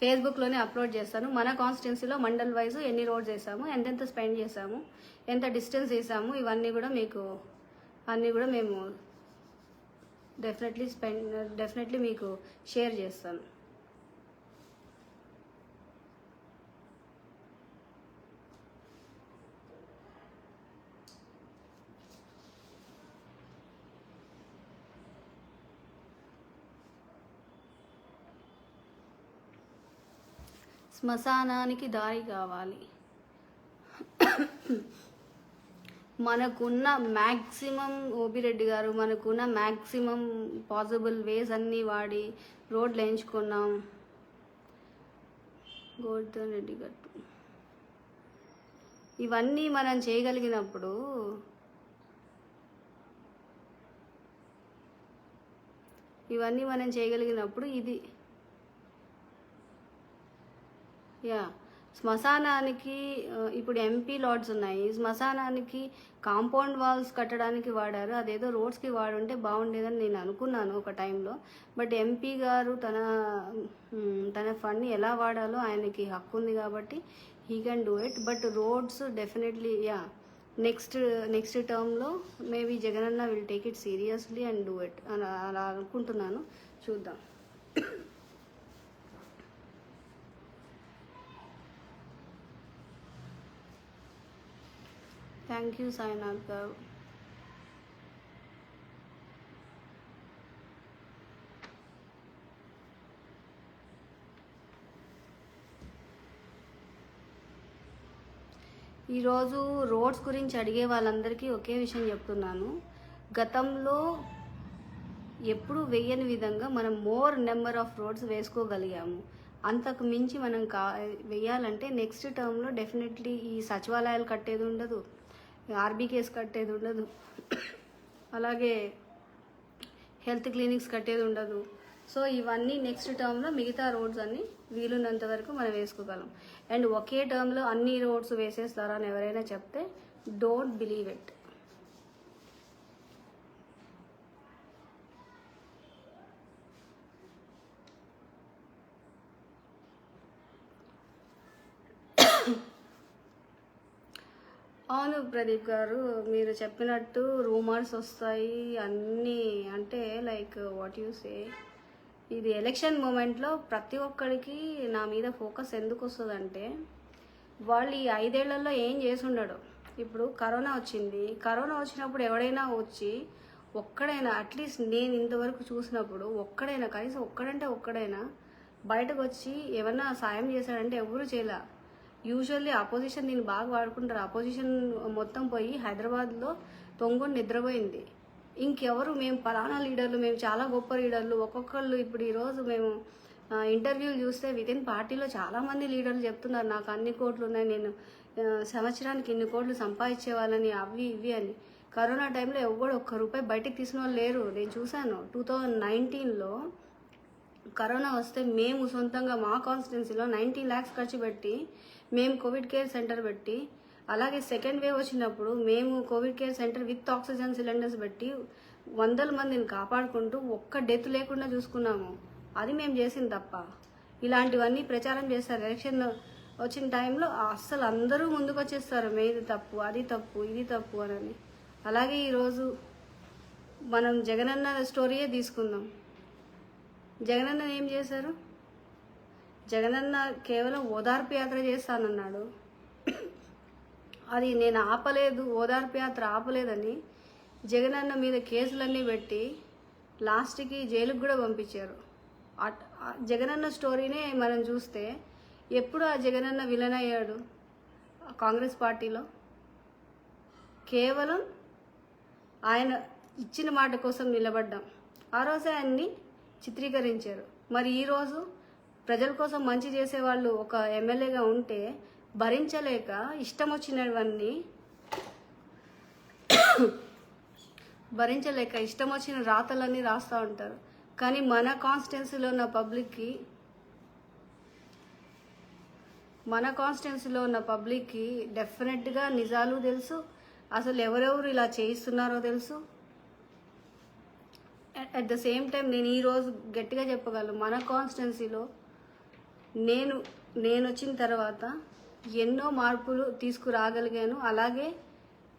ఫేస్బుక్లోనే అప్లోడ్ చేస్తాను. మన కాన్స్టిట్యున్సీలో మండల్ వైజ్ ఎన్ని రోడ్స్ వేసాము, ఎంతెంత స్పెండ్ చేసాము, ఎంత డిస్టెన్స్ వేసాము, ఇవన్నీ కూడా మేము డెఫినెట్లీ మీకు షేర్ చేస్తాను. శ్మశానానికి దారి కావాలి. మనకున్న మ్యాక్సిమం ఓపిరెడ్డి గారు మనకున్న మ్యాక్సిమం పాసిబుల్ వేస్ అన్నీ వాడి రోడ్లు వేయించుకున్నాం. గోవర్ధన్ రెడ్డి గట్టు ఇవన్నీ మనం చేయగలిగినప్పుడు ఇది శ్మశానానికి ఇప్పుడు ఎంపీ లాడ్స్ ఉన్నాయి, శ్మశానానికి కాంపౌండ్ వాల్స్ కట్టడానికి వాడారు, అదేదో రోడ్స్కి వాడుంటే బాగుండేదని నేను అనుకున్నాను ఒక టైంలో. బట్ ఎంపీ గారు తన ఫండ్ని ఎలా వాడాలో ఆయనకి హక్కు ఉంది కాబట్టి he can do it. But roads definitely next టర్మ్లో మేబీ జగనన్న will take it seriously and do it అని అలా అనుకుంటున్నాను. చూద్దాం. థ్యాంక్ యూ సాయినాథ్ గారు. ఈరోజు రోడ్స్ గురించి అడిగే వాళ్ళందరికీ ఒకే విషయం చెప్తున్నాను. గతంలో ఎప్పుడు వేయని విధంగా మనం మోర్ నెంబర్ ఆఫ్ రోడ్స్ వేసుకోగలిగాము. అంతకు మించి మనం వేయాలంటే నెక్స్ట్ టర్మ్లో డెఫినెట్లీ ఈ సచివాలయాలు కట్టేది ఉండదు, ఆర్బీకేస్ కట్టేది ఉండదు, అలాగే హెల్త్ క్లినిక్స్ కట్టేది ఉండదు. సో ఇవన్నీ నెక్స్ట్ టర్మ్లో మిగతా రోడ్స్ అన్నీ వీలున్నంత వరకు మనం వేసుకోగలం. అండ్ ఒకే టర్మ్లో అన్ని రోడ్స్ వేసేస్తారని ఎవరైనా చెప్తే డోంట్ బిలీవ్ ఇట్. అవును ప్రదీప్ గారు, మీరు చెప్పినట్టు రూమర్స్ వస్తాయి అన్నీ. అంటే లైక్ వాట్ యూ సే, ఇది ఎలక్షన్ మూమెంట్లో ప్రతి ఒక్కరికి నా మీద ఫోకస్ ఎందుకు వస్తుందంటే, వాళ్ళు ఈ 5 ఏళ్లలో ఏం చేసి ఉండడు. ఇప్పుడు కరోనా వచ్చింది, కరోనా వచ్చినప్పుడు ఎవడైనా వచ్చి ఒక్కడైనా, అట్లీస్ట్ నేను ఇంతవరకు చూసినప్పుడు ఒక్కడైనా, కనీసం ఒక్కడైనా బయటకు వచ్చి ఏమన్నా సాయం చేశాడంటే ఎవరు చేయలే. యూజువల్లీ అపోజిషన్ దీన్ని బాగా వాడుకుంటారు. అపోజిషన్ మొత్తం పోయి హైదరాబాద్లో తొంగుని నిద్రపోయింది. ఇంకెవరు మేము పలానా లీడర్లు, మేము చాలా గొప్ప లీడర్లు, ఒక్కొక్కళ్ళు ఇప్పుడు ఈరోజు మేము ఇంటర్వ్యూలు చూస్తే వితిన్ పార్టీలో చాలామంది లీడర్లు చెప్తున్నారు నాకు అన్ని కోట్లు ఉన్నాయి, నేను సంవత్సరానికి ఇన్ని కోట్లు సంపాదించే వాళ్ళని, అవి ఇవి అని. కరోనా టైంలో ఎవరు ₹1 బయటికి తీసిన వాళ్ళు లేరు. నేను చూశాను 2019లో కరోనా వస్తే మేము సొంతంగా మా కాన్స్టిట్యున్సీలో 19 lakhs ఖర్చు పెట్టి మేము కోవిడ్ కేర్ సెంటర్ పెట్టి, అలాగే సెకండ్ వేవ్ వచ్చినప్పుడు మేము Covid care centre with oxygen cylinders పెట్టి 100 మందిని కాపాడుకుంటూ ఒక్క డెత్ లేకుండా చూసుకున్నాము. అది మేము చేసింది తప్ప. ఇలాంటివన్నీ ప్రచారం చేస్తారు. ఎలక్షన్ వచ్చిన టైంలో అస్సలు అందరూ ముందుకు వచ్చేస్తారు, మీది తప్పు, అది తప్పు, ఇది తప్పు అని. అలాగే ఈరోజు మనం జగనన్న స్టోరీయే తీసుకుందాం. జగనన్న ఏం చేశారు? జగనన్న కేవలం ఓదార్పు యాత్ర చేస్తానన్నాడు. అది నేను ఆపలేదు, ఓదార్పు యాత్ర ఆపలేదని జగనన్న మీద కేసులన్నీ పెట్టి లాస్ట్కి జైలుకు కూడా పంపించారు. జగనన్న స్టోరీనే మనం చూస్తే ఎప్పుడు ఆ జగనన్న విలన్ అయ్యాడు కాంగ్రెస్ పార్టీలో? కేవలం ఆయన ఇచ్చిన మాట కోసం నిలబడ్డాం. ఆ రోజే ఆయన్ని చిత్రీకరించారు. మరి ఈరోజు ప్రజల కోసం మంచి చేసేవాళ్ళు ఒక ఎమ్మెల్యేగా ఉంటే భరించలేక ఇష్టం వచ్చిన రాతలన్నీ రాస్తూ ఉంటారు. కానీ మన కాన్స్టిట్యున్సీలో ఉన్న పబ్లిక్కి డెఫినెట్గా నిజాలు తెలుసు, అసలు ఎవరెవరు ఇలా చేయిస్తున్నారో తెలుసు. అట్ ద సేమ్ టైం నేను ఈరోజు గట్టిగా చెప్పగలను, మన కాన్స్టిట్యున్సీలో నేను వచ్చిన తర్వాత ఎన్నో మార్పులు తీసుకురాగలిగాను. అలాగే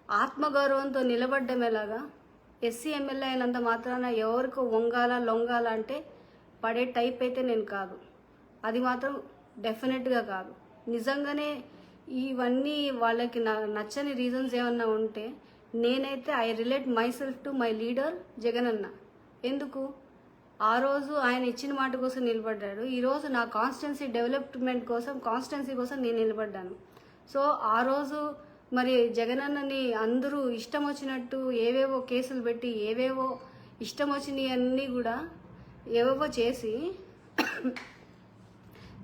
ఆత్మగౌరవంతో నిలబడ్డం ఎలాగా, ఎస్సీ ఎమ్మెల్యే అయినంత మాత్రాన ఎవరికో వంగాల లొంగాల అంటే పడే టైప్ అయితే నేను కాదు. అది మాత్రం డెఫినెట్గా కాదు. నిజంగానే ఇవన్నీ వాళ్ళకి నచ్చని రీజన్స్ ఏమన్నా ఉంటే నేనైతే I relate my self to my leader Jagananna. ఎందుకు? ఆ రోజు ఆయన ఇచ్చిన మాట కోసం నిలబడ్డాడు. ఈరోజు నా కాన్స్టిట్యున్సీ డెవలప్మెంట్ కోసం, కాన్స్టిట్యున్సీ కోసం నేను నిలబడ్డాను. సో ఆ రోజు మరి జగనన్నని అందరూ ఇష్టం వచ్చినట్టు ఏవేవో కేసులు పెట్టి, ఏవేవో ఇష్టం వచ్చినవి అన్నీ కూడా ఏవేవో చేసి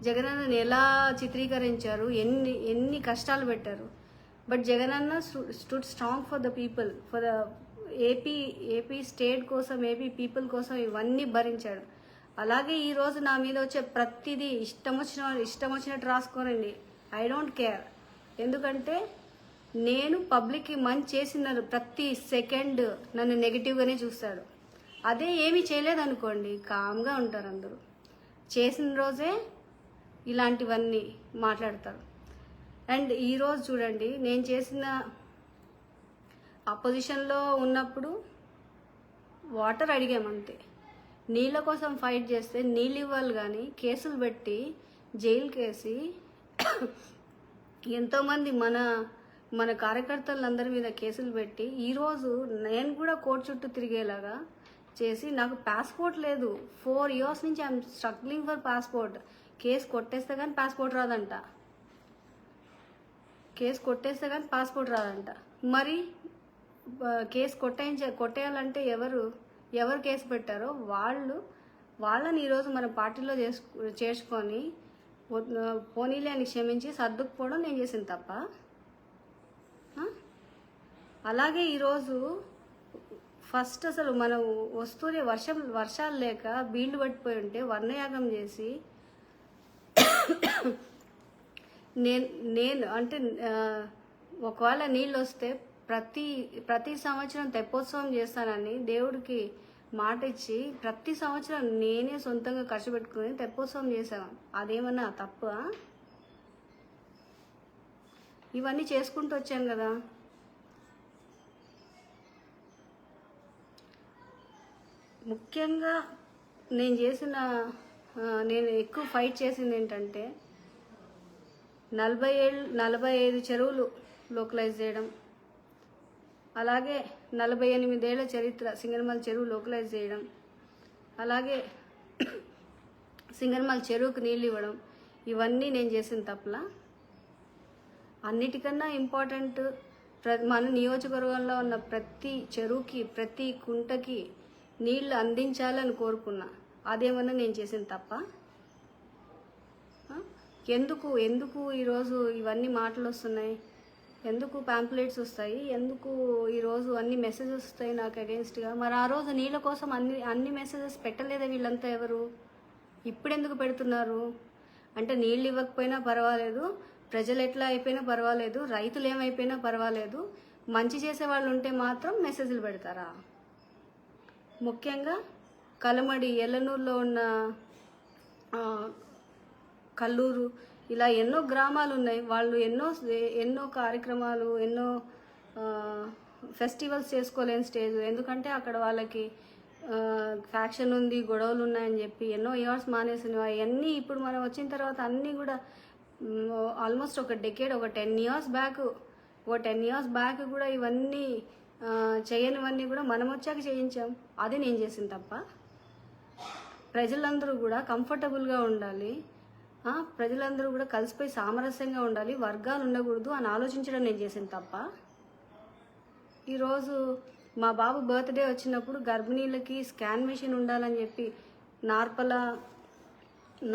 జగనన్నని ఎలా చిత్రీకరించారు, ఎన్ని కష్టాలు పెట్టారు. But Jagananna stood strong for the people, for the AP state కోసం, ఏపీ పీపుల్ కోసం ఇవన్నీ భరించాడు. అలాగే ఈరోజు నా మీద వచ్చే ప్రతిదీ ఇష్టం వచ్చినట్టు రాసుకోనండి. I don't care. ఎందుకంటే నేను పబ్లిక్కి మంచి చేసిన ప్రతి సెకండ్ నన్ను నెగిటివ్గానే చూస్తాడు. అదే ఏమీ చేయలేదనుకోండి, కామ్గా ఉంటారు అందరూ. చేసిన రోజే ఇలాంటివన్నీ మాట్లాడతారు. అండ్ ఈరోజు చూడండి, నేను చేసిన అపోజిషన్లో ఉన్నప్పుడు వాటర్ అడిగామంతే. నీళ్ళ కోసం ఫైట్ చేస్తే నీళ్ళు ఇవ్వాలి, కానీ కేసులు పెట్టి జైలుకి వేసి ఎంతోమంది మన కార్యకర్తలందరి మీద కేసులు పెట్టి ఈరోజు నేను కూడా కోర్టు చుట్టూ తిరిగేలాగా చేసి నాకు పాస్పోర్ట్ లేదు. 4 years నుంచి I'm struggling for passport. Case కొట్టేస్తే కానీ పాస్పోర్ట్ రాదంట. మరి కేసు కొట్టేయాలంటే ఎవరు కేసు పెట్టారో వాళ్ళని ఈరోజు మన పార్టీలో చేర్చుకొని పోనీలే అని క్షమించి సర్దుకుపోవడం నేను చేసిన తప్ప. అలాగే ఈరోజు ఫస్ట్ అసలు మనం వస్తూనే వర్షాలు లేక బీళ్లు పట్టిపోయి ఉంటే వర్ణయాగం చేసి నేను అంటే ఒకవేళ నీళ్ళు వస్తే ప్రతి సంవత్సరం తెప్పోత్సవం చేస్తానని దేవుడికి మాట ఇచ్చి ప్రతి సంవత్సరం నేనే సొంతంగా ఖర్చు పెట్టుకుని తెప్పోత్సవం చేశాను. అదేమన్నా తప్ప? ఇవన్నీ చేసుకుంటూ వచ్చాను కదా. ముఖ్యంగా నేను ఎక్కువ ఫైట్ చేసింది ఏంటంటే 45 చెరువులు లోకలైజ్ చేయడం, అలాగే 48 ఏళ్ల చరిత్ర సింగనమల చెరువు లోకలైజ్ చేయడం, అలాగే సింగనమల చెరువుకు నీళ్ళు ఇవ్వడం, ఇవన్నీ నేను చేసిన తప్పలా. అన్నిటికన్నా ఇంపార్టెంట్ మన నియోజకవర్గంలో ఉన్న ప్రతి చెరువుకి ప్రతి కుంటకి నీళ్ళు అందించాలని కోరుకున్నా. అదేమన్నా నేను చేసిన తప్ప? ఎందుకు ఈరోజు ఇవన్నీ మాటలు వస్తున్నాయి? ఎందుకు ప్యాంప్లెట్స్ వస్తాయి? ఎందుకు ఈరోజు అన్ని మెసేజెస్ వస్తాయి నాకు అగెన్స్ట్గా? మరి ఆ రోజు నీళ్ళ కోసం అన్ని మెసేజెస్ పెట్టలేదా వీళ్ళంతా ఎవరు? ఇప్పుడెందుకు పెడుతున్నారు? అంటే నీళ్ళు ఇవ్వకపోయినా పర్వాలేదు, ప్రజలు ఎట్లా అయిపోయినా పర్వాలేదు, రైతులు ఏమైపోయినా పర్వాలేదు, మంచి చేసే వాళ్ళు ఉంటే మాత్రం మెసేజ్లు పెడతారా? ముఖ్యంగా కలమడి, ఎల్లనూరులో ఉన్న కల్లూరు, ఇలా ఎన్నో గ్రామాలు ఉన్నాయి. వాళ్ళు ఎన్నో కార్యక్రమాలు, ఎన్నో ఫెస్టివల్స్ చేసుకోలేని స్టేజ్. ఎందుకంటే అక్కడ వాళ్ళకి ఫ్యాక్షన్ ఉంది, గొడవలు ఉన్నాయని చెప్పి ఎన్నో ఇయర్స్ మానేసినవి. అవన్నీ ఇప్పుడు మనం వచ్చిన తర్వాత అన్నీ కూడా ఆల్మోస్ట్ ఒక 10 years బ్యాక్ కూడా ఇవన్నీ చేయనివన్నీ కూడా మనం వచ్చాక చేయించాం. అది నేను చేసిన తప్ప. ప్రజలందరూ కూడా కంఫర్టబుల్గా ఉండాలి, ప్రజలందరూ కూడా కలిసిపోయి సామరస్యంగా ఉండాలి, వర్గాలు ఉండకూడదు అని ఆలోచించడం నేను చేసిన తప్ప. ఈరోజు మా బాబు బర్త్డే వచ్చినప్పుడు గర్భిణీలకి స్కాన్ మెషిన్ ఉండాలని చెప్పి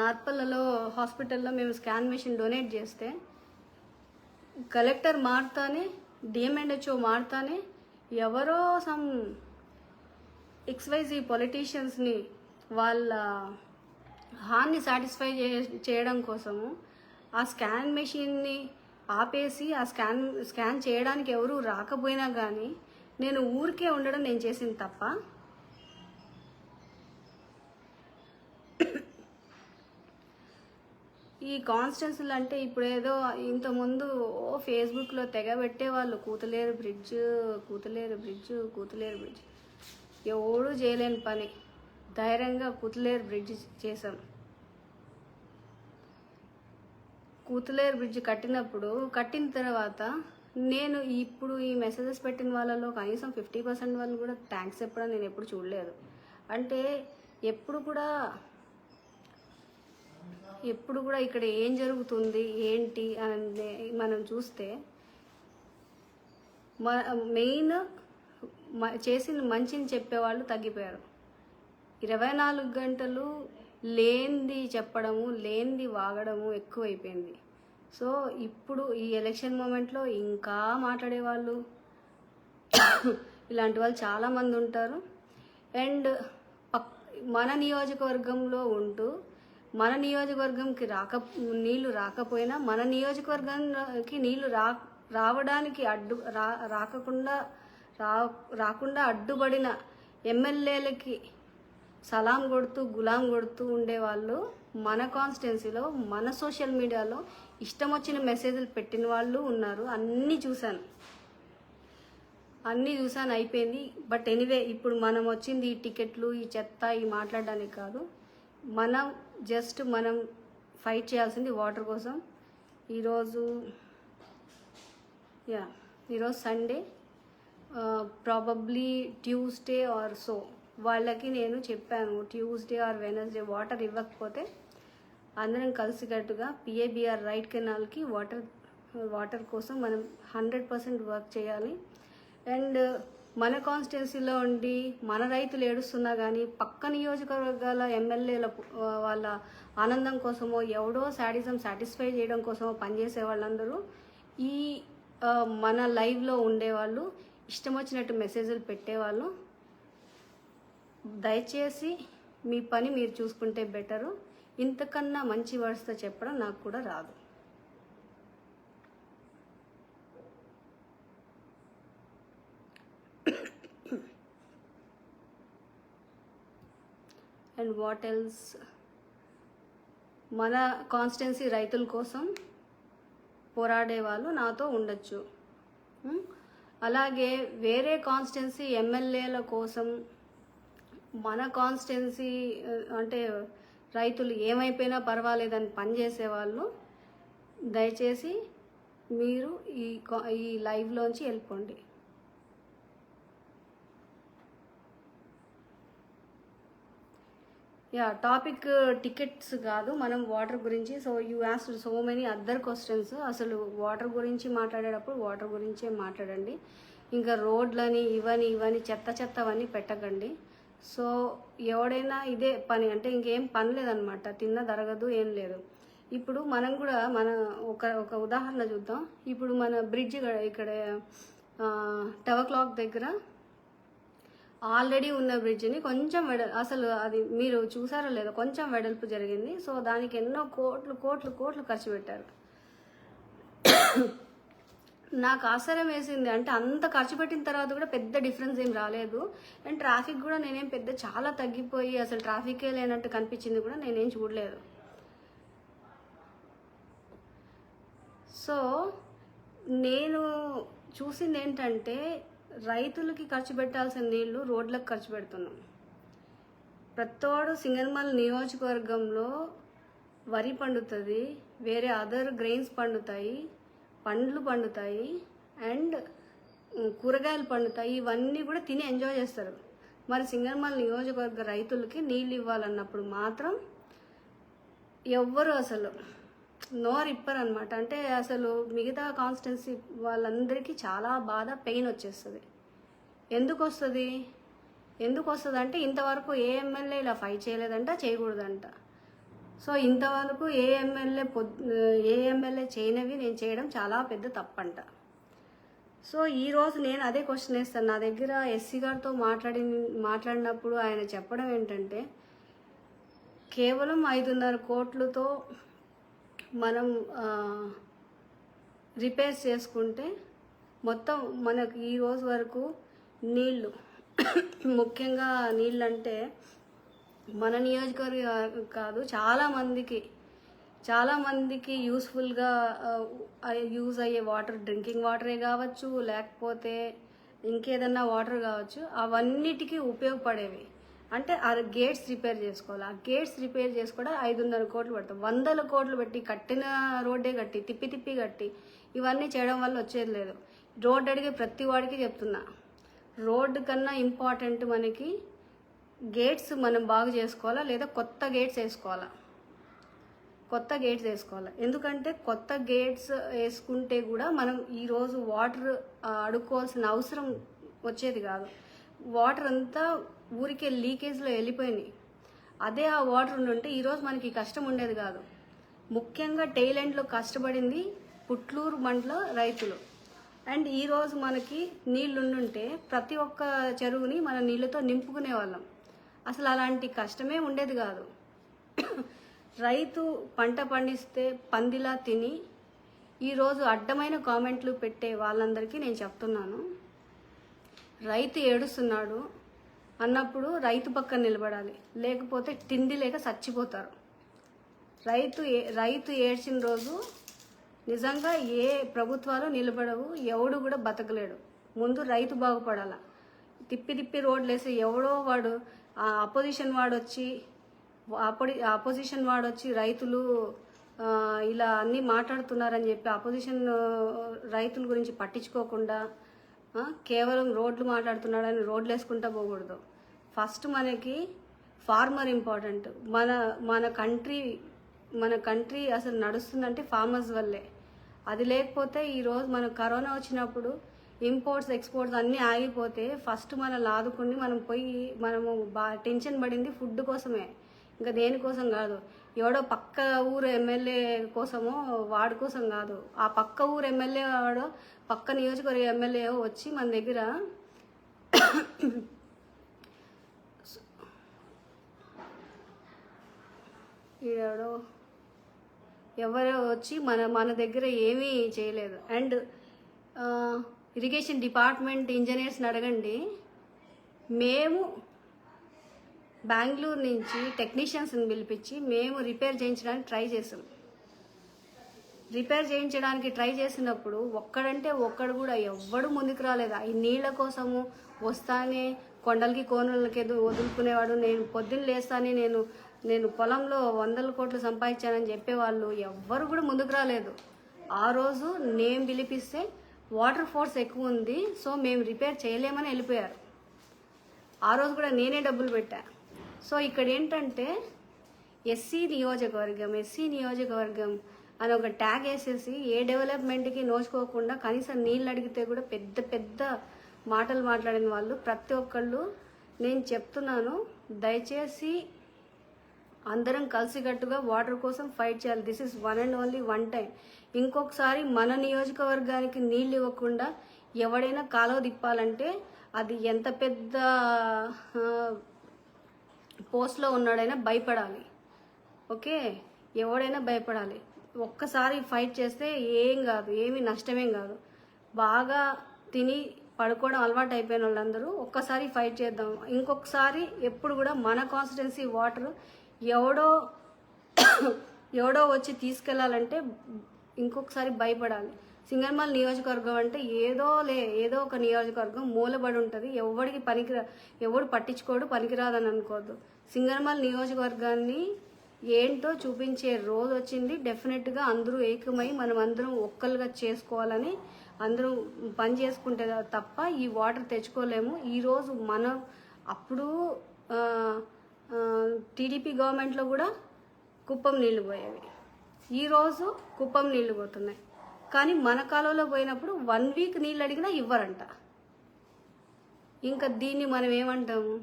నార్పల్లలో హాస్పిటల్లో మేము స్కాన్ మెషిన్ డొనేట్ చేస్తే కలెక్టర్ మారుతానే, డిఎంఎన్హెచ్ఓ మారుతానే ఎవరో సమ్ XYZ పొలిటీషియన్స్ని వాళ్ళ హార్న్ని సాటిస్ఫై చేయడం కోసము ఆ స్కాన్ మెషిన్ని ఆపేసి ఆ స్కాన్ చేయడానికి ఎవరు రాకపోయినా కానీ నేను ఊరికే ఉండడం నేను చేసింది తప్ప. ఈ కాన్స్టిట్యున్సీలు అంటే ఇప్పుడు ఏదో ఇంతకుముందు ఫేస్బుక్లో తెగ పెట్టేవాళ్ళు, కూతలేరు బ్రిడ్జ్. ఎవడు చేయలేని పని ధైర్యంగా కూతలేరు బ్రిడ్జ్ చేశాం. కూతలేరు బ్రిడ్జ్ కట్టిన తర్వాత నేను ఇప్పుడు ఈ మెసేజెస్ పెట్టిన వాళ్ళలో కనీసం 50% వాళ్ళు కూడా థ్యాంక్స్ చెప్పడం నేను ఎప్పుడు చూడలేదు. అంటే ఎప్పుడు కూడా ఇక్కడ ఏం జరుగుతుంది ఏంటి అని మనం చూస్తే మెయిన్ చేసిన మంచిని చెప్పేవాళ్ళు తగ్గిపోయారు. 24 గంటలు లేనిది చెప్పడము, లేనిది వాగడము ఎక్కువైపోయింది. సో ఇప్పుడు ఈ ఎలక్షన్ మూమెంట్లో ఇంకా మాట్లాడేవాళ్ళు ఇలాంటి వాళ్ళు చాలామంది ఉంటారు. అండ్ మన నియోజకవర్గంలో ఉంటూ మన నియోజకవర్గంకి నీళ్లు రాకపోయినా మన నియోజకవర్గానికి నీళ్లు రావడానికి రాకుండా అడ్డుపడిన ఎమ్మెల్యేలకి సలాం కొడుతూ గులాం కొడుతూ ఉండేవాళ్ళు మన కాన్స్టిట్యున్సీలో మన సోషల్ మీడియాలో ఇష్టం వచ్చిన మెసేజ్లు పెట్టిన వాళ్ళు ఉన్నారు. అన్నీ చూశాను అయిపోయింది. బట్ ఎనీవే, ఇప్పుడు మనం వచ్చింది ఈ టికెట్లు, ఈ చెత్త, ఈ మాట్లాడడానికి కాదు. మనం ఫైట్ చేయాల్సింది వాటర్ కోసం. ఈరోజు Sunday, probably Tuesday or so వాళ్ళకి నేను చెప్పాను, ట్యూస్డే ఆర్ వెనస్డే వాటర్ ఇవ్వకపోతే అందరం కలిసికట్టుగా పిఏబిఆర్ రైట్ కెనాల్కి వాటర్ కోసం మనం 100% వర్క్ చేయాలి. అండ్ మన కాన్స్టిట్యున్సీలో ఉండి మన రైతులు ఏడుస్తున్నా కానీ పక్క నియోజకవర్గాల ఎమ్మెల్యేల వాళ్ళ ఆనందం కోసమో ఎవడో సాటిస్ఫై చేయడం కోసమో పనిచేసే వాళ్ళందరూ ఈ మన లైవ్లో ఉండేవాళ్ళు, ఇష్టం వచ్చినట్టు మెసేజ్లు పెట్టేవాళ్ళు. దయచేసి మీ పని మీరు చూసుకుంటే బెటరు. ఇంతకన్నా మంచి వర్డ్స్తో చెప్పడం నాకు కూడా రాదు. అండ్ వాట్ ఎల్స్, మన కాన్స్టిట్యున్సీ రైతుల కోసం పోరాడే వాళ్ళు నాతో ఉండొచ్చు. అలాగే వేరే కాన్స్టిట్యున్సీ ఎమ్మెల్యేల కోసం మన కాన్స్టిట్యున్సీ అంటే రైతులు ఏమైపోయినా పర్వాలేదని పనిచేసే వాళ్ళు దయచేసి మీరు ఈ లైవ్లోంచి వెళ్ళిపోండి. టాపిక్ టికెట్స్ కాదు, మనం వాటర్ గురించి. So you asked so many other questions. అసలు వాటర్ గురించి మాట్లాడేటప్పుడు వాటర్ గురించే మాట్లాడండి. ఇంకా రోడ్లని ఇవని చెత్తవన్నీ పెట్టకండి. సో ఎవడైనా ఇదే పని అంటే ఇంకేం పని లేదనమాట, తిన్న జరగదు, ఏం లేదు. ఇప్పుడు మనం కూడా ఒక ఉదాహరణ చూద్దాం. ఇప్పుడు మన బ్రిడ్జ్ ఇక్కడ టవర్ క్లాక్ దగ్గర ఆల్రెడీ ఉన్న బ్రిడ్జ్ని కొంచెం అసలు అది మీరు చూసారో లేదో, కొంచెం వెడల్పు జరిగింది. సో దానికి ఎన్నో కోట్లు ఖర్చు పెట్టారు. నాకు ఆశ్చర్యం వేసింది, అంటే అంత ఖర్చు పెట్టిన తర్వాత కూడా పెద్ద డిఫరెన్స్ ఏం రాలేదు. అండ్ ట్రాఫిక్ కూడా నేనేం చాలా తగ్గిపోయి అసలు ట్రాఫికే లేనట్టు కనిపించింది కూడా నేనేం చూడలేదు. సో నేను చూసింది ఏంటంటే రైతులకి ఖర్చు పెట్టాల్సిన నీళ్లు రోడ్లకు ఖర్చు పెడుతున్నాం. ప్రతోడు సింగనమల నియోజకవర్గంలో వరి పండుతుంది, వేరే అదర్ గ్రెయిన్స్ పండుతాయి, పండ్లు పండుతాయి, అండ్ కూరగాయలు పండుతాయి. ఇవన్నీ కూడా తిని ఎంజాయ్ చేస్తారు. మరి సింగనమల నియోజకవర్గ రైతులకి నీళ్ళు ఇవ్వాలన్నప్పుడు మాత్రం ఎవ్వరు అసలు నోరు ఇప్పరనమాట. అంటే అసలు మిగతా కాన్స్టిట్యున్సీ వాళ్ళందరికీ చాలా బాధ, పెయిన్ వచ్చేస్తుంది. ఎందుకు వస్తుంది అంటే ఇంతవరకు ఏ ఎమ్మెల్యే ఇలా ఫైట్ చేయలేదంట, చేయకూడదంట. సో ఇంతవరకు ఏ ఎమ్మెల్యే చేయనివి నేను చేయడం చాలా పెద్ద తప్పంట. సో ఈరోజు నేను అదే క్వశ్చన్ వేస్తాను. నా దగ్గర ఎస్సీ గారితో మాట్లాడినప్పుడు ఆయన చెప్పడం ఏంటంటే కేవలం 5.5 కోట్లతో మనం రిపేర్స్ చేసుకుంటే మొత్తం మనకు ఈ రోజు వరకు నీళ్ళు, ముఖ్యంగా నీళ్ళు అంటే మన నియోజకవర్గం కాదు చాలామందికి యూస్ఫుల్గా యూజ్ అయ్యే వాటర్, డ్రింకింగ్ వాటరే కావచ్చు, లేకపోతే ఇంకేదన్నా వాటర్ కావచ్చు, అవన్నిటికీ ఉపయోగపడేవి. అంటే ఆ గేట్స్ రిపేర్ చేసుకోవాలి. ఆ గేట్స్ రిపేర్ చేసుకోవడం 5.5 కోట్లు పడతాం. 100 కోట్లు పెట్టి కట్టిన రోడ్డే కట్టి తిప్పి కట్టి ఇవన్నీ చేయడం వల్ల వచ్చేది లేదు. రోడ్డు అడిగే ప్రతి వాడికి చెప్తున్నా, రోడ్డు కన్నా ఇంపార్టెంట్ మనకి గేట్స్ మనం బాగు చేసుకోవాలా, లేదా కొత్త గేట్స్ వేసుకోవాలా. ఎందుకంటే కొత్త గేట్స్ వేసుకుంటే కూడా మనం ఈరోజు వాటర్ అడుక్కోవాల్సిన అవసరం వచ్చేది కాదు. వాటర్ అంతా ఊరికే లీకేజ్లో వెళ్ళిపోయినాయి. అదే ఆ వాటర్ ఉండుంటే ఈరోజు మనకి కష్టం ఉండేది కాదు. ముఖ్యంగా టెయిల్ ఎండ్లో కష్టపడింది పుట్లూరు మండల రైతులు. అండ్ ఈరోజు మనకి నీళ్ళుండుంటే ప్రతి ఒక్క చెరువుని మన నీళ్ళతో నింపుకునే వాళ్ళం. అసలు అలాంటి కష్టమే ఉండేది కాదు. రైతు పంట పండిస్తే పందిలా తిని ఈరోజు అడ్డమైన కామెంట్లు పెట్టే వాళ్ళందరికీ నేను చెప్తున్నాను, రైతు ఏడుస్తున్నాడు అన్నప్పుడు రైతు పక్కన నిలబడాలి, లేకపోతే తిండి లేక చచ్చిపోతారు. రైతు ఏడ్చిన రోజు నిజంగా ఏ ప్రభుత్వాలు నిలబడవు, ఎవడు కూడా బతకలేడు. ముందు రైతు బాగుపడాల. తిప్పి రోడ్లు వేసి ఎవడో వాడు అపోజిషన్ వాడు వచ్చి రైతులు ఇలా అన్నీ మాట్లాడుతున్నారని చెప్పి అపోజిషన్ రైతుల గురించి పట్టించుకోకుండా కేవలం రోడ్లు మాట్లాడుతున్నాడని రోడ్లు వేసుకుంటా పోకూడదు. ఫస్ట్ మనకి ఫార్మర్ ఇంపార్టెంట్. మన కంట్రీ అసలు నడుస్తుందంటే ఫార్మర్స్ వల్లే. అది లేకపోతే ఈరోజు మన కరోనా వచ్చినప్పుడు ఇంపోర్ట్స్ ఎక్స్పోర్ట్స్ అన్నీ ఆగిపోతే ఫస్ట్ మనల్ని ఆదుకుని మనము టెన్షన్ పడింది ఫుడ్ కోసమే, ఇంకా దేనికోసం కాదు. ఎవడో పక్క ఊరు ఎమ్మెల్యే కోసమో వాడి కోసం కాదు. ఆ పక్క ఊరు ఎమ్మెల్యే వాడో పక్క నియోజకవర్గ ఎమ్మెల్యే వచ్చి మన దగ్గర ఎవరో వచ్చి మన దగ్గర ఏమీ చేయలేదు. అండ్ ఇరిగేషన్ డిపార్ట్మెంట్ ఇంజనీర్స్ని అడగండి, మేము బెంగళూరు నుంచి టెక్నీషియన్స్ని పిలిపించి మేము రిపేర్ చేయించడానికి ట్రై చేసినప్పుడు ఒక్కడు కూడా ఎవ్వడు ముందుకు రాలేదు. ఈ నీళ్ళ కోసము వస్తానే కొండలకి కోనలకి వదులుకునేవాడు. నేను పొద్దున్న లేస్తానే నేను పొలంలో 100 కోట్లు సంపాదించానని చెప్పేవాళ్ళు ఎవ్వరు కూడా ముందుకు రాలేదు. ఆ రోజు నేను పిలిపిస్తే వాటర్ ఫోర్స్ ఎక్కువ ఉంది, సో మేము రిపేర్ చేయలేమని వెళ్ళిపోయారు. ఆ రోజు కూడా నేనే డబ్బులు పెట్టా. సో ఇక్కడ ఏంటంటే ఎస్సీ నియోజకవర్గం అని ఒక ట్యాగ్ వేసేసి ఏ డెవలప్మెంట్కి నోచుకోకుండా కనీసం నీళ్ళు అడిగితే కూడా పెద్ద మాటలు మాట్లాడిన వాళ్ళు ప్రతి ఒక్కళ్ళు. నేను చెప్తున్నాను, దయచేసి అందరం కలిసికట్టుగా వాటర్ కోసం ఫైట్ చేయాలి. This is one and only one time. ఇంకొకసారి మన నియోజకవర్గానికి నీళ్ళు ఇవ్వకుండా ఎవడైనా కాలువ తిప్పాలంటే అది ఎంత పెద్ద పోస్ట్లో ఉన్నాడైనా భయపడాలి. ఓకే, ఎవడైనా భయపడాలి. ఒక్కసారి ఫైట్ చేస్తే ఏం కాదు, ఏమీ నష్టమేం కాదు. బాగా తిని పడుకోవడం అలవాటు అయిపోయిన వాళ్ళందరూ ఒక్కసారి ఫైట్ చేద్దాం. ఇంకొకసారి ఎప్పుడు కూడా మన కాన్స్టిట్యున్సీ వాటర్ ఎవడో వచ్చి తీసుకెళ్లాలంటే ఇంకొకసారి భయపడాలి. సింగనమల నియోజకవర్గం అంటే ఏదో ఒక నియోజకవర్గం మూలబడి ఉంటుంది. ఎవడు పట్టించుకోడు, పనికిరాదని అనుకోవద్దు. సింగనమల నియోజకవర్గాన్ని ఏంటో చూపించే రోజు వచ్చింది. డెఫినెట్గా అందరూ ఏకమై మనం అందరం ఒక్కలుగా చేసుకోవాలని అందరం పని చేసుకుంటే తప్ప ఈ వాటర్ తెచ్చుకోలేము. ఈరోజు అప్పుడు టీడీపీ గవర్నమెంట్లో కూడా కుప్పం నీళ్లు పోయేవి, ఈరోజు కుప్పం నీళ్లు పోతున్నాయి. కానీ మన కాలంలో పోయినప్పుడు 1 వీక్ నీళ్ళు అడిగినా ఇవ్వరంట. ఇంకా దీన్ని మనం ఏమంటాము?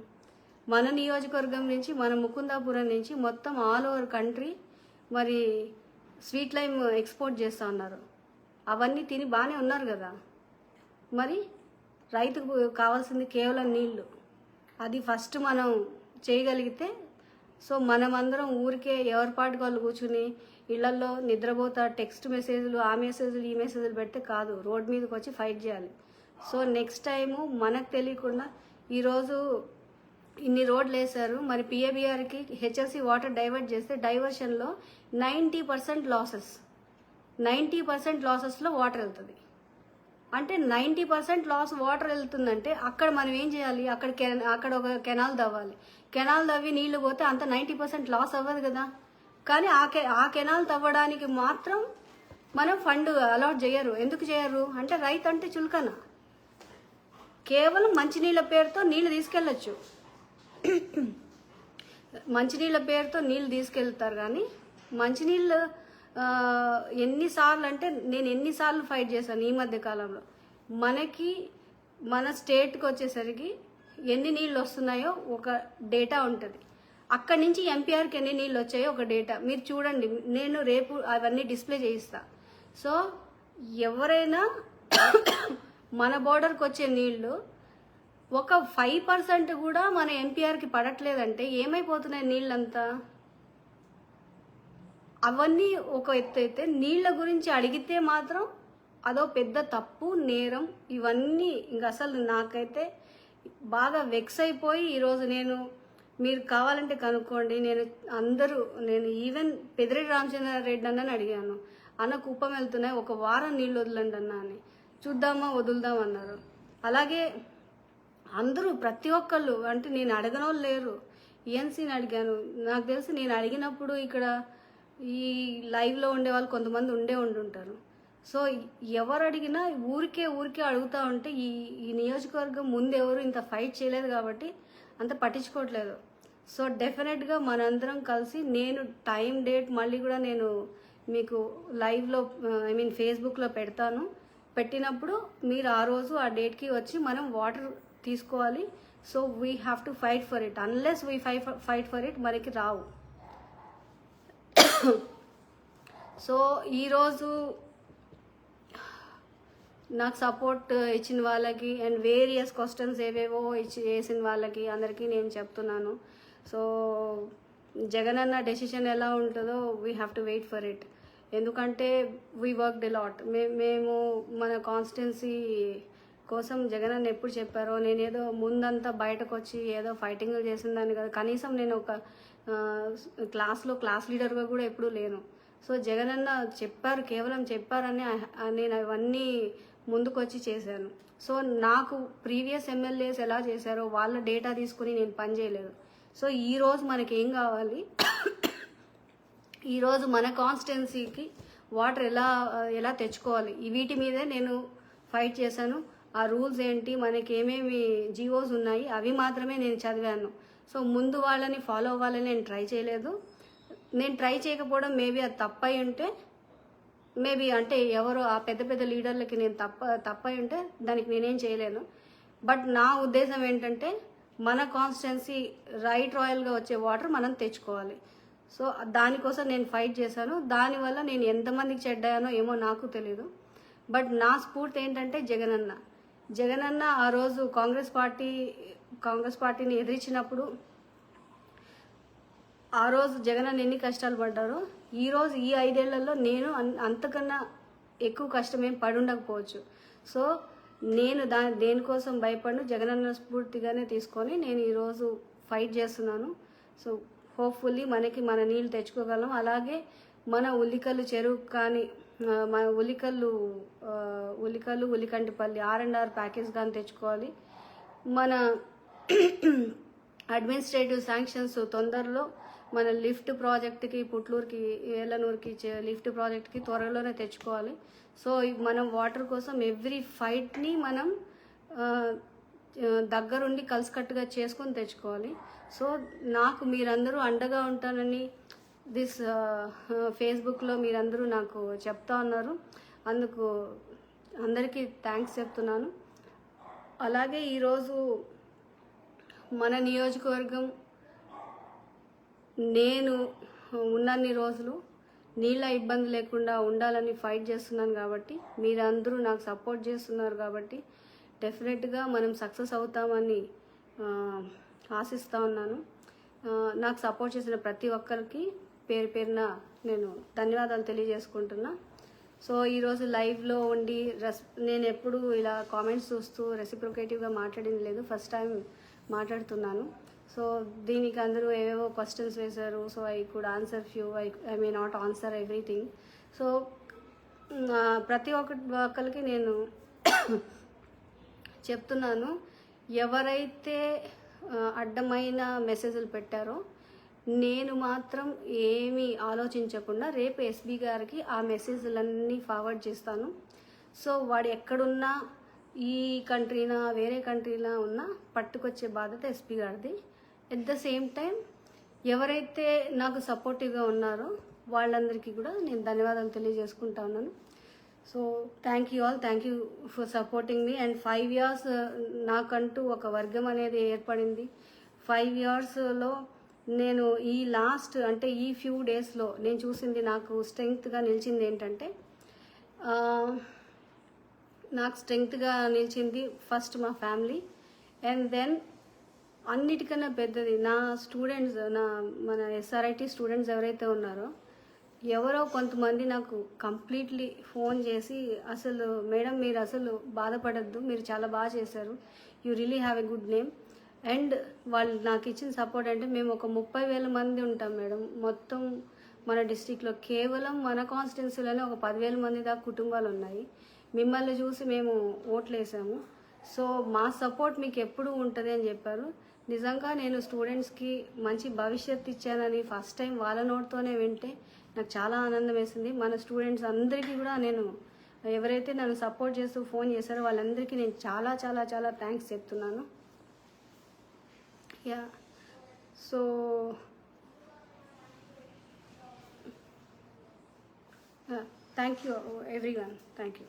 మన నియోజకవర్గం నుంచి, మన ముకుందాపురం నుంచి మొత్తం ఆల్ ఓవర్ కంట్రీ మరి స్వీట్ లైమ్ ఎక్స్పోర్ట్ చేస్తూ ఉన్నారు. అవన్నీ తిని బాగానే ఉన్నారు కదా. మరి రైతుకు కావాల్సింది కేవలం నీళ్ళు. అది ఫస్ట్ మనం చేయగలిగితే, సో మనమందరం ఊరికే ఎవరి పాటికి వాళ్ళు కూర్చుని ఇళ్లలో నిద్రపోతా టెక్స్ట్ మెసేజ్లు, ఆ మెసేజ్లు, ఈ మెసేజ్లు పెడితే కాదు, రోడ్ మీదకి వచ్చి ఫైట్ చేయాలి. సో నెక్స్ట్ టైము మనకు తెలియకుండా ఈరోజు ఇన్ని రోడ్లు వేశారు, మరి పిఏబిఆర్కి హెచ్ఎల్సి వాటర్ డైవర్ట్ చేస్తే డైవర్షన్లో 90% లాసెస్లో వాటర్ వెళ్తుంది. అంటే 90% లాస్ వాటర్ వెళ్తుందంటే అక్కడ మనం ఏం చేయాలి? అక్కడ ఒక కెనాల్ తవ్వాలి. కెనాల్ తవ్వి నీళ్లు పోతే అంత 90% లాస్ అవ్వదు కదా. కానీ ఆ కెనాల్ తవ్వడానికి మాత్రం మనం ఫండ్ అలాట్ చేయరు. ఎందుకు చేయరు అంటే రైతు అంటే చులకన. కేవలం మంచినీళ్ళ పేరుతో నీళ్లు తీసుకెళ్ళచ్చు, మంచినీళ్ళ పేరుతో నీళ్ళు తీసుకెళ్తారు. కానీ మంచినీళ్ళు ఎన్నిసార్లు అంటే నేను ఎన్నిసార్లు ఫైట్ చేశాను ఈ మధ్య కాలంలో. మన స్టేట్కి వచ్చేసరికి ఎన్ని నీళ్ళు వస్తున్నాయో ఒక డేటా ఉంటుంది. అక్కడి నుంచి ఎంపీఆర్కి ఎన్ని నీళ్ళు వచ్చాయో ఒక డేటా మీరు చూడండి. నేను రేపు అవన్నీ డిస్ప్లే చేయిస్తా. సో ఎవరైనా మన బోర్డర్కి వచ్చే నీళ్ళు ఒక 5% కూడా మన ఎంపీఆర్కి పడట్లేదంటే ఏమైపోతున్నాయి నీళ్ళంతా? అవన్నీ ఒక ఎత్తు అయితే నీళ్ళ గురించి అడిగితే మాత్రం అదో పెద్ద తప్పు, నేరం. ఇవన్నీ ఇంక అసలు నాకైతే బాగా వెక్స్ అయిపోయి ఈరోజు మీరు కావాలంటే కనుక్కోండి, నేను ఈవెన్ పెద్దిరెడ్డి రామచంద్రారెడ్డి అన్నని అడిగాను, అన్న కుప్పం వెళ్తున్నాయి, ఒక వారం నీళ్ళు వదలండి అన్న అని. చూద్దామా వదులుదాం అన్నారు. అలాగే అందరూ ప్రతి ఒక్కళ్ళు, అంటే నేను అడగనోళ్ళు లేరు. ఈఎన్సీని అడిగాను. నాకు తెలిసి నేను అడిగినప్పుడు ఇక్కడ ఈ లైవ్లో ఉండే వాళ్ళు కొంతమంది ఉండుంటారు. సో ఎవరు అడిగినా ఊరికే అడుగుతూ ఉంటే ఈ నియోజకవర్గం ముందు ఎవరు ఇంత ఫైట్ చేయలేదు కాబట్టి అంత పట్టించుకోవట్లేదు. సో డెఫినెట్గా మనందరం కలిసి, నేను టైం డేట్ మళ్ళీ కూడా నేను మీకు లైవ్లో ఫేస్బుక్లో పెడతాను. పెట్టినప్పుడు మీరు ఆ రోజు ఆ డేట్కి వచ్చి మనం వాటర్ తీసుకోవాలి. So we have to fight for it. Unless we fight for it మనకి రావు. సో ఈరోజు నాకు సపోర్ట్ ఇచ్చిన వాళ్ళకి అండ్ వేరియస్ క్వశ్చన్స్ ఏవేవో వేసిన వాళ్ళకి అందరికీ నేను చెప్తున్నాను. సో జగన్ అన్న డెసిషన్ ఎలా ఉంటుందో we have to wait for it. ఎందుకంటే వీ వర్క్ డి లాట్. మేము మన కాన్స్టిట్యున్సీ కోసం జగన్ అన్న ఎప్పుడు చెప్పారో, నేనేదో ముందంతా బయటకు వచ్చి ఏదో ఫైటింగ్లు చేసిన దాన్ని కదా, కనీసం నేను ఒక క్లాస్ లీడర్గా కూడా ఎప్పుడూ లేను. సో జగన్ అన్న చెప్పారు, కేవలం చెప్పారని నేను అవన్నీ ముందుకు వచ్చి చేశాను. సో నాకు ప్రీవియస్ ఎమ్మెల్యేస్ ఎలా చేశారో వాళ్ళ డేటా తీసుకుని నేను పని చేయలేదు. సో ఈరోజు మనకి ఏం కావాలి, ఈరోజు మన కాన్స్టిట్యున్సీకి వాటర్ ఎలా తెచ్చుకోవాలి, వీటి మీదే నేను ఫైట్ చేశాను. ఆ రూల్స్ ఏంటి, మనకి ఏమేమి జీవోస్ ఉన్నాయి అవి మాత్రమే నేను చదివాను. సో ముందు వాళ్ళని ఫాలో అవ్వాలని నేను ట్రై చేయలేదు. నేను ట్రై చేయకపోవడం మేబీ అది తప్పై ఉంటే, మేబీ అంటే ఎవరో ఆ పెద్ద లీడర్లకి నేను తప్పై ఉంటే దానికి నేనేం చేయలేను. బట్ నా ఉద్దేశం ఏంటంటే మన కాన్స్టిట్యున్సీ రాయల్గా వచ్చే వాటర్ మనం తెచ్చుకోవాలి. సో దానికోసం నేను ఫైట్ చేశాను. దానివల్ల నేను ఎంతమందికి చెడ్డానో ఏమో నాకు తెలీదు. బట్ నా స్ఫూర్తి ఏంటంటే జగన్ అన్న ఆ రోజు కాంగ్రెస్ పార్టీని ఎదిరించినప్పుడు ఆ రోజు జగన్ అన్న ఎన్ని కష్టాలు పడ్డారో ఈరోజు ఈ 5 ఏళ్లలో నేను అంతకన్నా ఎక్కువ కష్టమేం పడి ఉండకపోవచ్చు. సో నేను దేనికోసం భయపడను, జగన్ అన్న స్ఫూర్తిగానే తీసుకొని నేను ఈరోజు ఫైట్ చేస్తున్నాను. సో హోప్ఫుల్లీ మన నీళ్ళు తెచ్చుకోగలం. అలాగే మన ఉల్లికల్లు చెరువు కానీ, మన ఉల్లికంటిపల్లి R&R ప్యాకేజ్ కానీ తెచ్చుకోవాలి. మన అడ్మినిస్ట్రేటివ్ శాంక్షన్స్ తొందరలో మన లిఫ్ట్ ప్రాజెక్ట్కి, పుట్లూరుకి, ఏలనూరుకి లిఫ్ట్ ప్రాజెక్ట్కి త్వరలోనే తెచ్చుకోవాలి. సో మనం వాటర్ కోసం ఎవ్రీ ఫైట్ని మనం దగ్గరుండి కలిసికట్టుగా చేసుకొని తెచ్చుకోవాలి. సో నాకు మీరందరూ అండగా ఉంటానని ఫేస్బుక్లో మీరందరూ నాకు చెప్తా ఉన్నారు. అందుకు అందరికీ థ్యాంక్స్ చెప్తున్నాను. అలాగే ఈరోజు మన నియోజకవర్గం నేను ఉన్నన్ని రోజులు నీళ్ళ ఇబ్బంది లేకుండా ఉండాలని ఫైట్ చేస్తున్నాను కాబట్టి, మీరందరూ నాకు సపోర్ట్ చేస్తున్నారు కాబట్టి డెఫినెట్గా మనం సక్సెస్ అవుతామని ఆశిస్తూ ఉన్నాను. నాకు సపోర్ట్ చేసిన ప్రతి ఒక్కరికి పేరున నేను ధన్యవాదాలు తెలియజేసుకుంటున్నా. సో ఈరోజు లైవ్లో ఉండి నేను ఎప్పుడు ఇలా కామెంట్స్ చూస్తూ రెసిప్రొకేటివ్గా మాట్లాడింది లేదు, ఫస్ట్ టైం మాట్లాడుతున్నాను. సో దీనికి అందరూ ఏవేవో క్వశ్చన్స్ వేశారు. So I could answer few, I may not answer everything. So ప్రతి ఒక్కరికి నేను చెప్తున్నాను, ఎవరైతే అడ్డమైన మెసేజ్లు పెట్టారో నేను మాత్రం ఏమీ ఆలోచించకుండా రేపు ఎస్పీ గారికి ఆ మెసేజ్లన్నీ ఫార్వర్డ్ చేస్తాను. సో వాడు ఎక్కడున్నా, ఈ కంట్రీనా వేరే కంట్రీనా ఉన్నా పట్టుకొచ్చే బాధ్యత ఎస్పీ గారిది. ఎట్ ద సేమ్ టైం ఎవరైతే నాకు సపోర్టివ్గా ఉన్నారో వాళ్ళందరికీ కూడా నేను ధన్యవాదాలు తెలియజేసుకుంటా ఉన్నాను. So thank you for supporting me. And 5 years నాకంటూ ఒక వర్గం అనేది ఏర్పడింది. 5 yearsలో నేను ఈ ఫ్యూ డేస్లో నేను చూసింది, నాకు స్ట్రెంగ్త్గా నిలిచింది ఏంటంటే, నాకు స్ట్రెంగ్త్గా నిలిచింది ఫస్ట్ మా ఫ్యామిలీ, అండ్ దెన్ అన్నిటికన్నా పెద్దది నా స్టూడెంట్స్, మన SRIT స్టూడెంట్స్ ఎవరైతే ఉన్నారో ఎవరో కొంతమంది నాకు కంప్లీట్లీ ఫోన్ చేసి అసలు మేడం మీరు అసలు బాధపడద్దు, మీరు చాలా బాగా చేశారు, you really have a good name. And వాళ్ళు నాకు ఇచ్చిన సపోర్ట్ అంటే మేము ఒక 30,000 మంది ఉంటాం మేడం మొత్తం మన డిస్టిక్లో. కేవలం మన కాన్స్టిట్యున్సీలోనే ఒక 10,000 మంది దాకా కుటుంబాలు ఉన్నాయి. మిమ్మల్ని చూసి మేము ఓట్లు వేసాము. సో మా సపోర్ట్ మీకు ఎప్పుడూ ఉంటుంది అని చెప్పారు. నిజంగా నేను స్టూడెంట్స్కి మంచి భవిష్యత్తు ఇచ్చానని ఫస్ట్ టైం వాళ్ళ నోట్తోనే వింటే నాకు చాలా ఆనందం వేసింది. మన స్టూడెంట్స్ అందరికీ కూడా నేను ఎవరైతే నన్ను సపోర్ట్ చేస్తూ ఫోన్ చేశారో వాళ్ళందరికీ నేను చాలా చాలా చాలా థ్యాంక్స్ చెప్తున్నాను. Yeah, so thank you everyone, thank you.